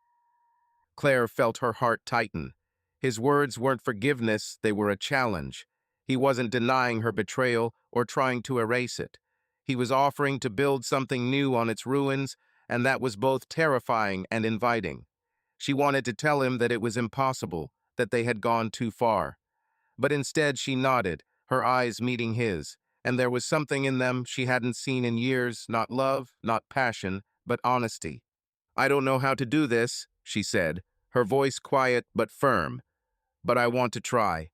Claire felt her heart tighten. His words weren't forgiveness, they were a challenge. He wasn't denying her betrayal or trying to erase it. He was offering to build something new on its ruins, and that was both terrifying and inviting. She wanted to tell him that it was impossible, that they had gone too far. But instead she nodded, her eyes meeting his, and there was something in them she hadn't seen in years, not love, not passion, but honesty. "I don't know how to do this," she said, her voice quiet but firm, "but I want to try."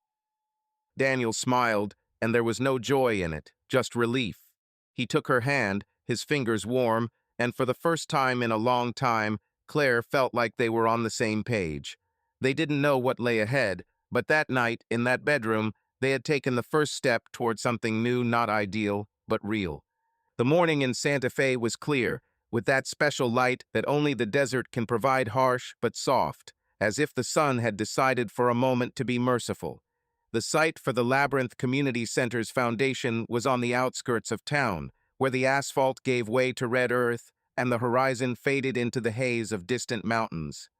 Daniel smiled, and there was no joy in it, just relief. He took her hand, his fingers warm, and for the first time in a long time, Claire felt like they were on the same page. They didn't know what lay ahead, but that night, in that bedroom, they had taken the first step toward something new, not ideal, but real. The morning in Santa Fe was clear, with that special light that only the desert can provide, harsh but soft, as if the sun had decided for a moment to be merciful. The site for the Labyrinth Community Center's foundation was on the outskirts of town, where the asphalt gave way to red earth and the horizon faded into the haze of distant mountains.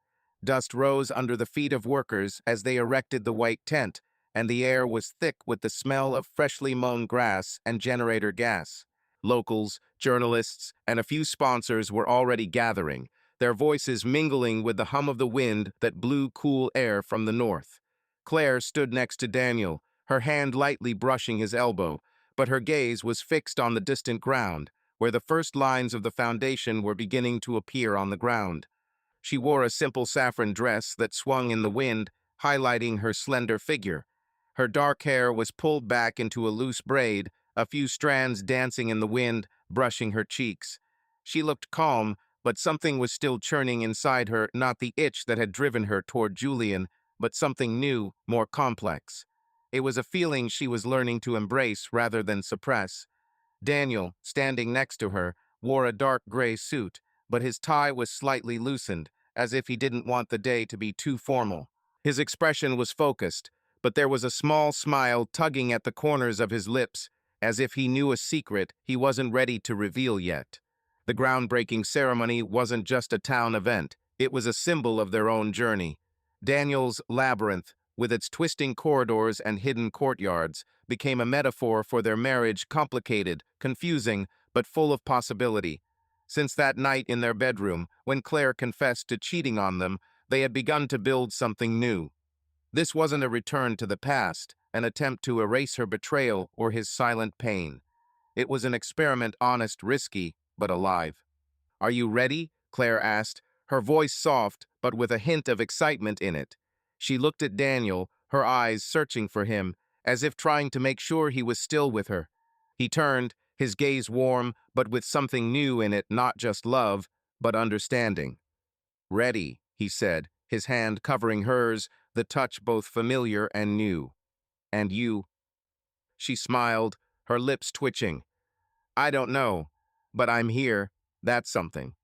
Dust rose under the feet of workers as they erected the white tent, and the air was thick with the smell of freshly mown grass and generator gas. Locals, journalists, and a few sponsors were already gathering, their voices mingling with the hum of the wind that blew cool air from the north. Claire stood next to Daniel, her hand lightly brushing his elbow, but her gaze was fixed on the distant ground, where the first lines of the foundation were beginning to appear on the ground. She wore a simple saffron dress that swung in the wind, highlighting her slender figure. Her dark hair was pulled back into a loose braid, a few strands dancing in the wind, brushing her cheeks. She looked calm, but something was still churning inside her, not the itch that had driven her toward Julian, but something new, more complex. It was a feeling she was learning to embrace rather than suppress. Daniel, standing next to her, wore a dark gray suit, but his tie was slightly loosened, as if he didn't want the day to be too formal. His expression was focused, but there was a small smile tugging at the corners of his lips, as if he knew a secret he wasn't ready to reveal yet. The groundbreaking ceremony wasn't just a town event, it was a symbol of their own journey. Daniel's labyrinth, with its twisting corridors and hidden courtyards, became a metaphor for their marriage, complicated, confusing, but full of possibility. Since that night in their bedroom, when Claire confessed to cheating on them, they had begun to build something new. This wasn't a return to the past, an attempt to erase her betrayal or his silent pain. It was an experiment, honest, risky, but alive. "Are you ready?" Claire asked, her voice soft, but with a hint of excitement in it. She looked at Daniel, her eyes searching for him, as if trying to make sure he was still with her. He turned, his gaze warm, but with something new in it, not just love, but understanding. "Ready," he said, his hand covering hers, the touch both familiar and new. "And you?" She smiled, her lips twitching. "I don't know, but I'm here. That's something."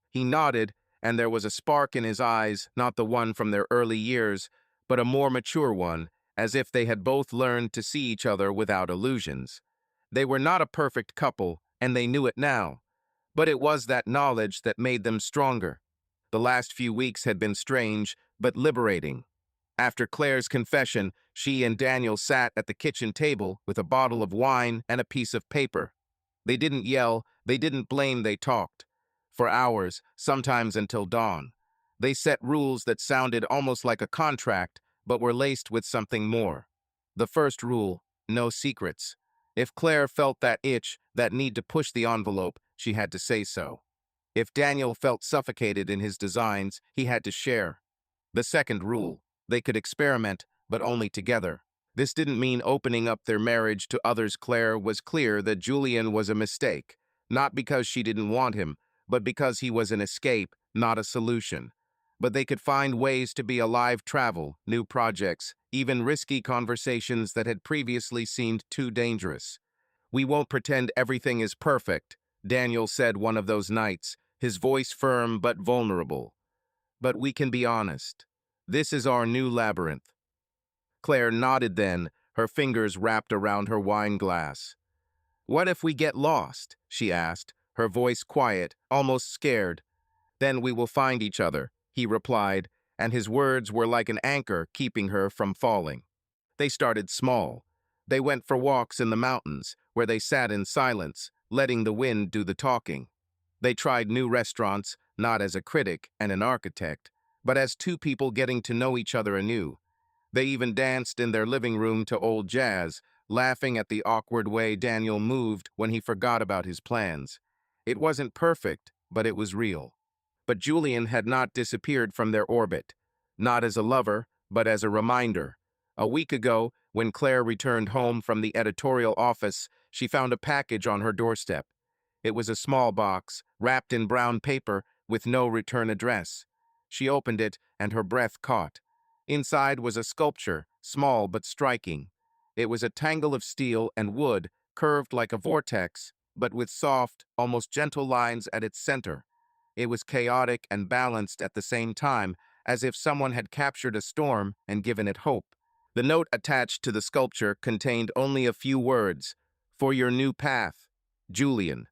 He nodded, and there was a spark in his eyes, not the one from their early years, but a more mature one, as if they had both learned to see each other without illusions. They were not a perfect couple, and they knew it now, but it was that knowledge that made them stronger. The last few weeks had been strange, but liberating. After Claire's confession, she and Daniel sat at the kitchen table with a bottle of wine and a piece of paper. They didn't yell, they didn't blame, they talked. For hours, sometimes until dawn. They set rules that sounded almost like a contract, but were laced with something more. The first rule, no secrets. If Claire felt that itch, that need to push the envelope, she had to say so. If Daniel felt suffocated in his designs, he had to share. The second rule, they could experiment, but only together. This didn't mean opening up their marriage to others. Claire was clear that Julian was a mistake, not because she didn't want him, but because he was an escape, not a solution. But they could find ways to be alive, travel, new projects, even risky conversations that had previously seemed too dangerous. "We won't pretend everything is perfect," Daniel said one of those nights, his voice firm but vulnerable. "But we can be honest. This is our new labyrinth." Claire nodded then, her fingers wrapped around her wine glass. "What if we get lost?" she asked, her voice quiet, almost scared. "Then we will find each other," he replied, and his words were like an anchor keeping her from falling. They started small. They went for walks in the mountains, where they sat in silence, letting the wind do the talking. They tried new restaurants, not as a critic and an architect, but as two people getting to know each other anew. They even danced in their living room to old jazz, laughing at the awkward way Daniel moved when he forgot about his plans. It wasn't perfect, but it was real. But Julian had not disappeared from their orbit, not as a lover, but as a reminder. A week ago, when Claire returned home from the editorial office, she found a package on her doorstep. It was a small box, wrapped in brown paper, with no return address. She opened it, and her breath caught. Inside was a sculpture, small but striking. It was a tangle of steel and wood, curved like a vortex, but with soft, almost gentle lines at its center. It was chaotic and balanced at the same time, as if someone had captured a storm and given it hope. The note attached to the sculpture contained only a few words: "For your new path, Julian."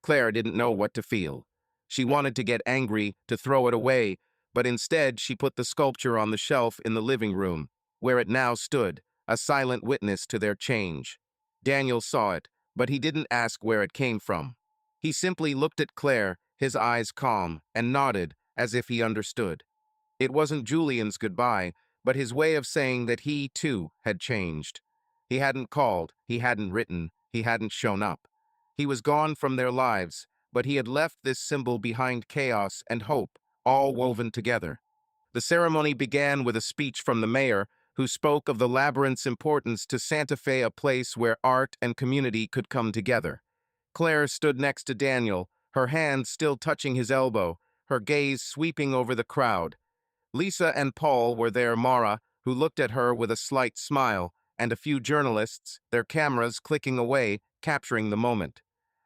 Claire didn't know what to feel. She wanted to get angry, to throw it away, but instead she put the sculpture on the shelf in the living room, where it now stood, a silent witness to their change. Daniel saw it, but he didn't ask where it came from. He simply looked at Claire, his eyes calm, and nodded, as if he understood. It wasn't Julian's goodbye, but his way of saying that he, too, had changed. He hadn't called, he hadn't written, he hadn't shown up. He was gone from their lives, but he had left this symbol behind: chaos and hope, all woven together. The ceremony began with a speech from the mayor, who spoke of the labyrinth's importance to Santa Fe, a place where art and community could come together. Claire stood next to Daniel, her hand still touching his elbow, her gaze sweeping over the crowd. Lisa and Paul were there, Mara, who looked at her with a slight smile, and a few journalists, their cameras clicking away, capturing the moment.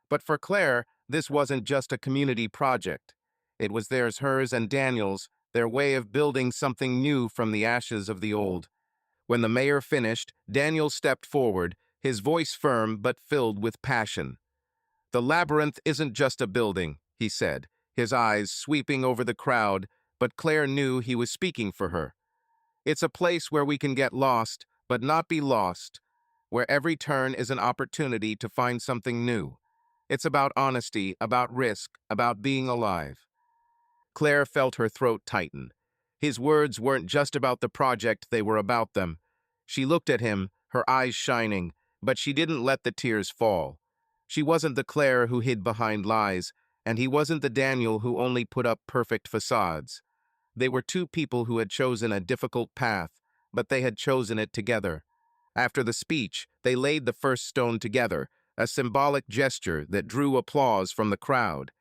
But for Claire, this wasn't just a community project. It was theirs, hers, and Daniel's, their way of building something new from the ashes of the old. When the mayor finished, Daniel stepped forward, his voice firm but filled with passion. "The labyrinth isn't just a building," he said, his eyes sweeping over the crowd, but Claire knew he was speaking for her. "It's a place where we can get lost, but not be lost, where every turn is an opportunity to find something new. It's about honesty, about risk, about being alive." Claire felt her throat tighten. His words weren't just about the project, they were about them. She looked at him, her eyes shining, but she didn't let the tears fall. She wasn't the Claire who hid behind lies, and he wasn't the Daniel who only put up perfect facades. They were two people who had chosen a difficult path, but they had chosen it together. After the speech, they laid the first stone together, a symbolic gesture that drew applause from the crowd.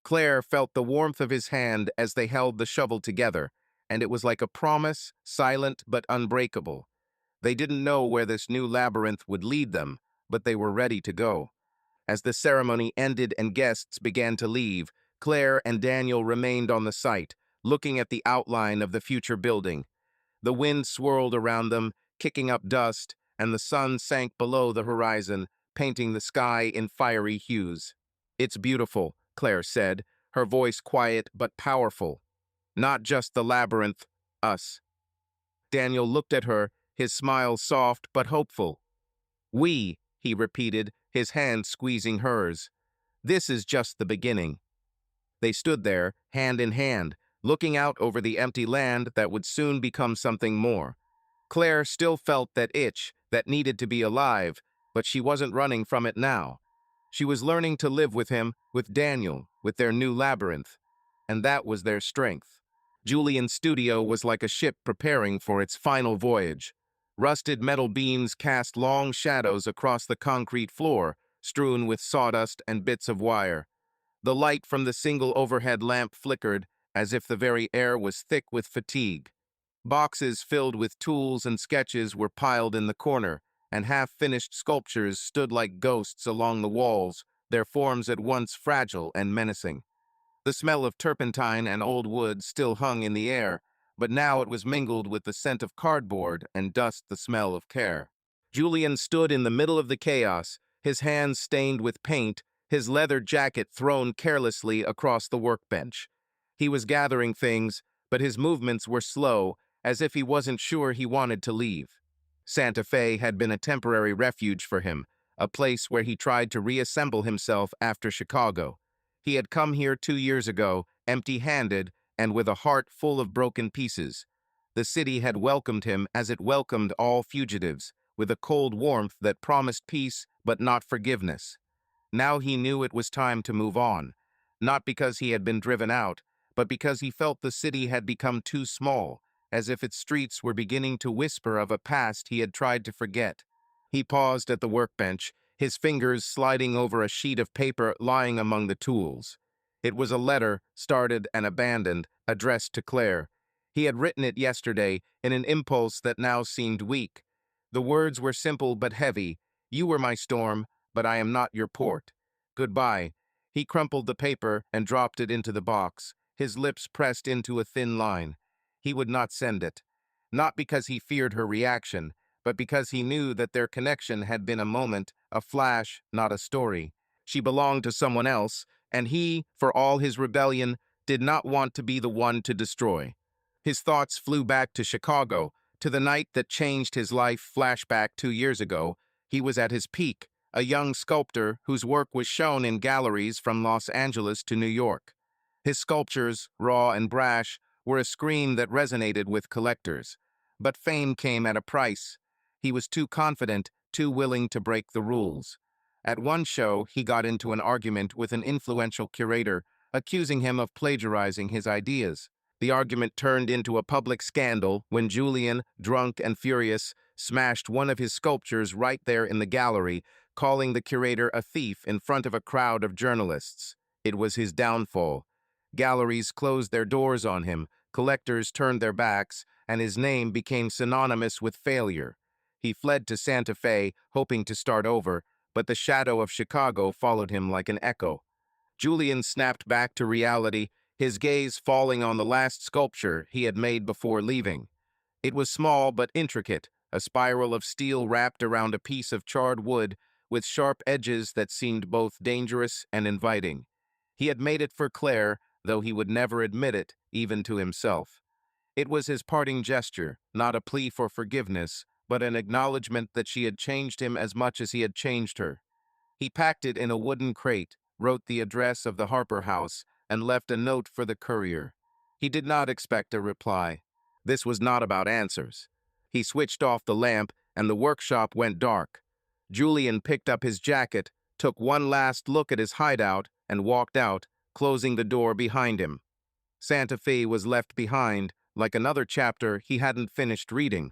Claire felt the warmth of his hand as they held the shovel together, and it was like a promise, silent but unbreakable. They didn't know where this new labyrinth would lead them, but they were ready to go. As the ceremony ended and guests began to leave, Claire and Daniel remained on the site, looking at the outline of the future building. The wind swirled around them, kicking up dust, and the sun sank below the horizon, painting the sky in fiery hues. "It's beautiful," Claire said, her voice quiet but powerful. "Not just the labyrinth, us." Daniel looked at her, his smile soft but hopeful. "We," he repeated, his hand squeezing hers. "This is just the beginning." They stood there, hand in hand, looking out over the empty land that would soon become something more. Claire still felt that itch that needed to be alive, but she wasn't running from it now. She was learning to live with him, with Daniel, with their new labyrinth. And that was their strength. Julian's studio was like a ship preparing for its final voyage. Rusted metal beams cast long shadows across the concrete floor, strewn with sawdust and bits of wire. The light from the single overhead lamp flickered, as if the very air was thick with fatigue. Boxes filled with tools and sketches were piled in the corner, and half-finished sculptures stood like ghosts along the walls, their forms at once fragile and menacing. The smell of turpentine and old wood still hung in the air, but now it was mingled with the scent of cardboard and dust, the smell of care. Julian stood in the middle of the chaos, his hands stained with paint, his leather jacket thrown carelessly across the workbench. He was gathering things, but his movements were slow, as if he wasn't sure he wanted to leave. Santa Fe had been a temporary refuge for him, a place where he tried to reassemble himself after Chicago. He had come here 2 years ago, empty-handed and with a heart full of broken pieces. The city had welcomed him as it welcomed all fugitives, with a cold warmth that promised peace but not forgiveness. Now he knew it was time to move on, not because he had been driven out, but because he felt the city had become too small, as if its streets were beginning to whisper of a past he had tried to forget. He paused at the workbench, his fingers sliding over a sheet of paper lying among the tools. It was a letter, started and abandoned, addressed to Claire. He had written it yesterday in an impulse that now seemed weak. The words were simple but heavy. "You were my storm, but I am not your port. Goodbye." He crumpled the paper and dropped it into the box, his lips pressed into a thin line. He would not send it. Not because he feared her reaction, but because he knew that their connection had been a moment, a flash, not a story. She belonged to someone else, and he, for all his rebellion, did not want to be the one to destroy. His thoughts flew back to Chicago, to the night that changed his life. Flashback 2 years ago. He was at his peak, a young sculptor whose work was shown in galleries from Los Angeles to New York. His sculptures, raw and brash, were a scream that resonated with collectors. But fame came at a price. He was too confident, too willing to break the rules. At one show, he got into an argument with an influential curator, accusing him of plagiarizing his ideas. The argument turned into a public scandal when Julian, drunk and furious, smashed one of his sculptures right there in the gallery, calling the curator a thief in front of a crowd of journalists. It was his downfall. Galleries closed their doors on him, collectors turned their backs, and his name became synonymous with failure. He fled to Santa Fe, hoping to start over, but the shadow of Chicago followed him like an echo. Julian snapped back to reality, his gaze falling on the last sculpture he had made before leaving. It was small but intricate, a spiral of steel wrapped around a piece of charred wood with sharp edges that seemed both dangerous and inviting. He had made it for Claire, though he would never admit it, even to himself. It was his parting gesture, not a plea for forgiveness, but an acknowledgement that she had changed him as much as he had changed her. He packed it in a wooden crate, wrote the address of the Harper house, and left a note for the courier. He did not expect a reply. This was not about answers. He switched off the lamp, and the workshop went dark. Julian picked up his jacket, took one last look at his hideout, and walked out, closing the door behind him. Santa Fe was left behind, like another chapter he hadn't finished reading.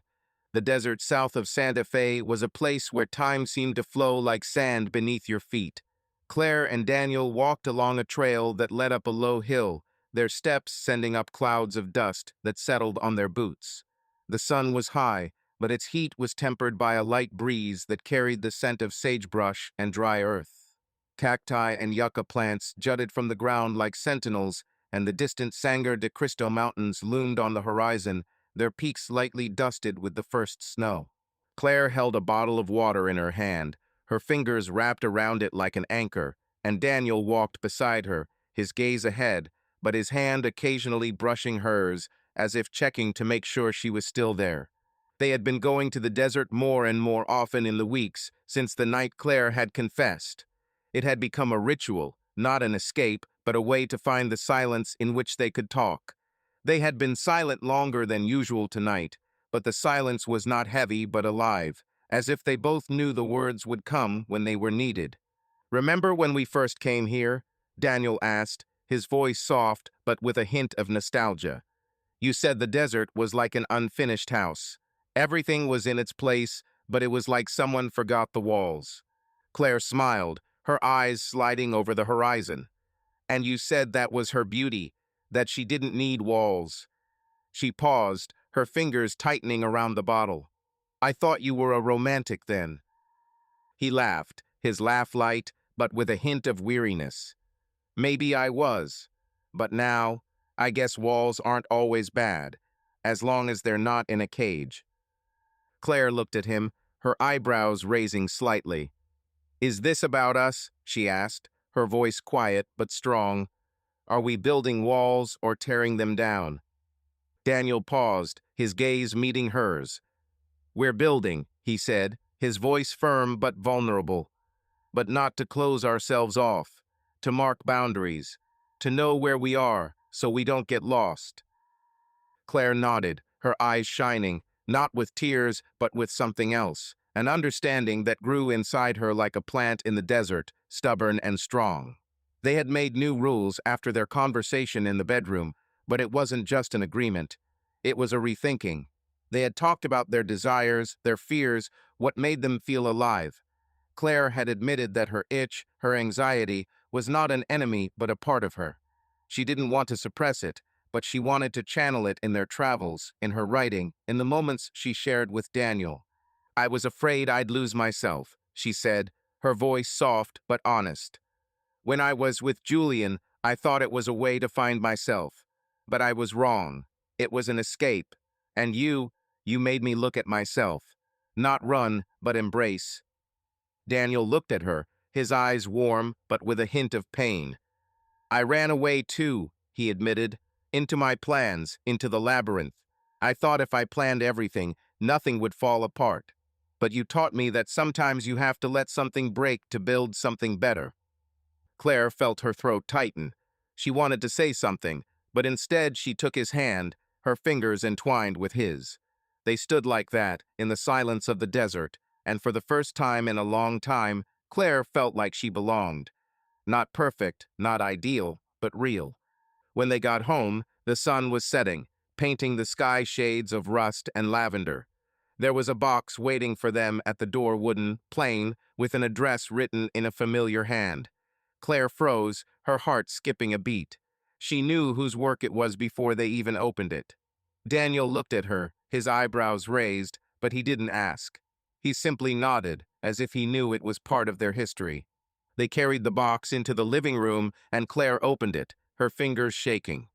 The desert south of Santa Fe was a place where time seemed to flow like sand beneath your feet. Claire and Daniel walked along a trail that led up a low hill, their steps sending up clouds of dust that settled on their boots. The sun was high, but its heat was tempered by a light breeze that carried the scent of sagebrush and dry earth. Cacti and yucca plants jutted from the ground like sentinels, and the distant Sangre de Cristo Mountains loomed on the horizon, their peaks lightly dusted with the first snow. Claire held a bottle of water in her hand, her fingers wrapped around it like an anchor, and Daniel walked beside her, his gaze ahead, but his hand occasionally brushing hers, as if checking to make sure she was still there. They had been going to the desert more and more often in the weeks since the night Claire had confessed. It had become a ritual, not an escape, but a way to find the silence in which they could talk. They had been silent longer than usual tonight, but the silence was not heavy but alive, as if they both knew the words would come when they were needed. "Remember when we first came here?" Daniel asked, his voice soft but with a hint of nostalgia. "You said the desert was like an unfinished house. Everything was in its place, but it was like someone forgot the walls." Claire smiled, her eyes sliding over the horizon. "And you said that was her beauty, that she didn't need walls." She paused, her fingers tightening around the bottle. "I thought you were a romantic then." He laughed, his laugh light, but with a hint of weariness. "Maybe I was. But now, I guess walls aren't always bad, as long as they're not in a cage." Claire looked at him, her eyebrows raising slightly. "Is this about us?" she asked, her voice quiet but strong. "Are we building walls or tearing them down?" Daniel paused, his gaze meeting hers. "We're building," he said, his voice firm but vulnerable. "But not to close ourselves off, to mark boundaries, to know where we are so we don't get lost." Claire nodded, her eyes shining, not with tears but with something else, an understanding that grew inside her like a plant in the desert, stubborn and strong. They had made new rules after their conversation in the bedroom, but it wasn't just an agreement. It was a rethinking. They had talked about their desires, their fears, what made them feel alive. Claire had admitted that her itch, her anxiety, was not an enemy but a part of her. She didn't want to suppress it, but she wanted to channel it in their travels, in her writing, in the moments she shared with Daniel. "I was afraid I'd lose myself," she said, her voice soft but honest. "When I was with Julian, I thought it was a way to find myself. But I was wrong. It was an escape. And you made me look at myself. Not run, but embrace." Daniel looked at her, his eyes warm but with a hint of pain. "I ran away too," he admitted, "into my plans, into the labyrinth. I thought if I planned everything, nothing would fall apart. But you taught me that sometimes you have to let something break to build something better." Claire felt her throat tighten. She wanted to say something, but instead she took his hand, her fingers entwined with his. They stood like that, in the silence of the desert, and for the first time in a long time, Claire felt like she belonged. Not perfect, not ideal, but real. When they got home, the sun was setting, painting the sky shades of rust and lavender. There was a box waiting for them at the door, wooden, plain, with an address written in a familiar hand. Claire froze, her heart skipping a beat. She knew whose work it was before they even opened it. Daniel looked at her, his eyebrows raised, but he didn't ask. He simply nodded, as if he knew it was part of their history. They carried the box into the living room, and Claire opened it, her fingers shaking.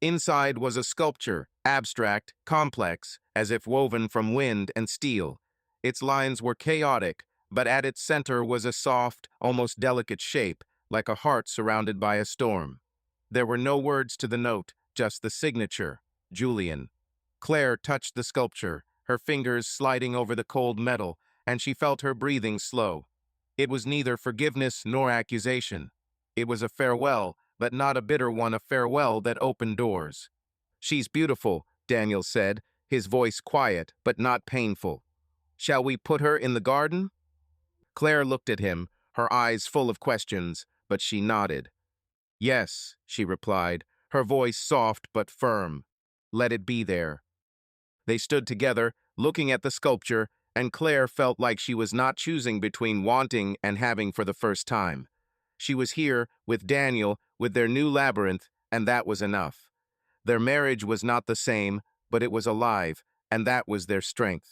Inside was a sculpture, abstract, complex, as if woven from wind and steel. Its lines were chaotic, but at its center was a soft, almost delicate shape, like a heart surrounded by a storm. There were no words to the note, just the signature, Julian. Claire touched the sculpture, her fingers sliding over the cold metal, and she felt her breathing slow. It was neither forgiveness nor accusation. It was a farewell, but not a bitter one, a farewell that opened doors. "She's beautiful," Daniel said, his voice quiet but not painful. "Shall we put her in the garden?" Claire looked at him, her eyes full of questions, but she nodded. "Yes," she replied, her voice soft but firm. "Let it be there." They stood together, looking at the sculpture, and Claire felt like she was not choosing between wanting and having for the first time. She was here, with Daniel, with their new labyrinth, and that was enough. Their marriage was not the same, but it was alive, and that was their strength.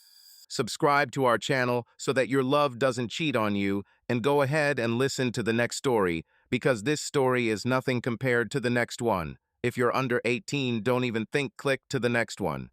Subscribe to our channel so that your love doesn't cheat on you, and go ahead and listen to the next story, because this story is nothing compared to the next one. If you're under 18, don't even think, click to the next one.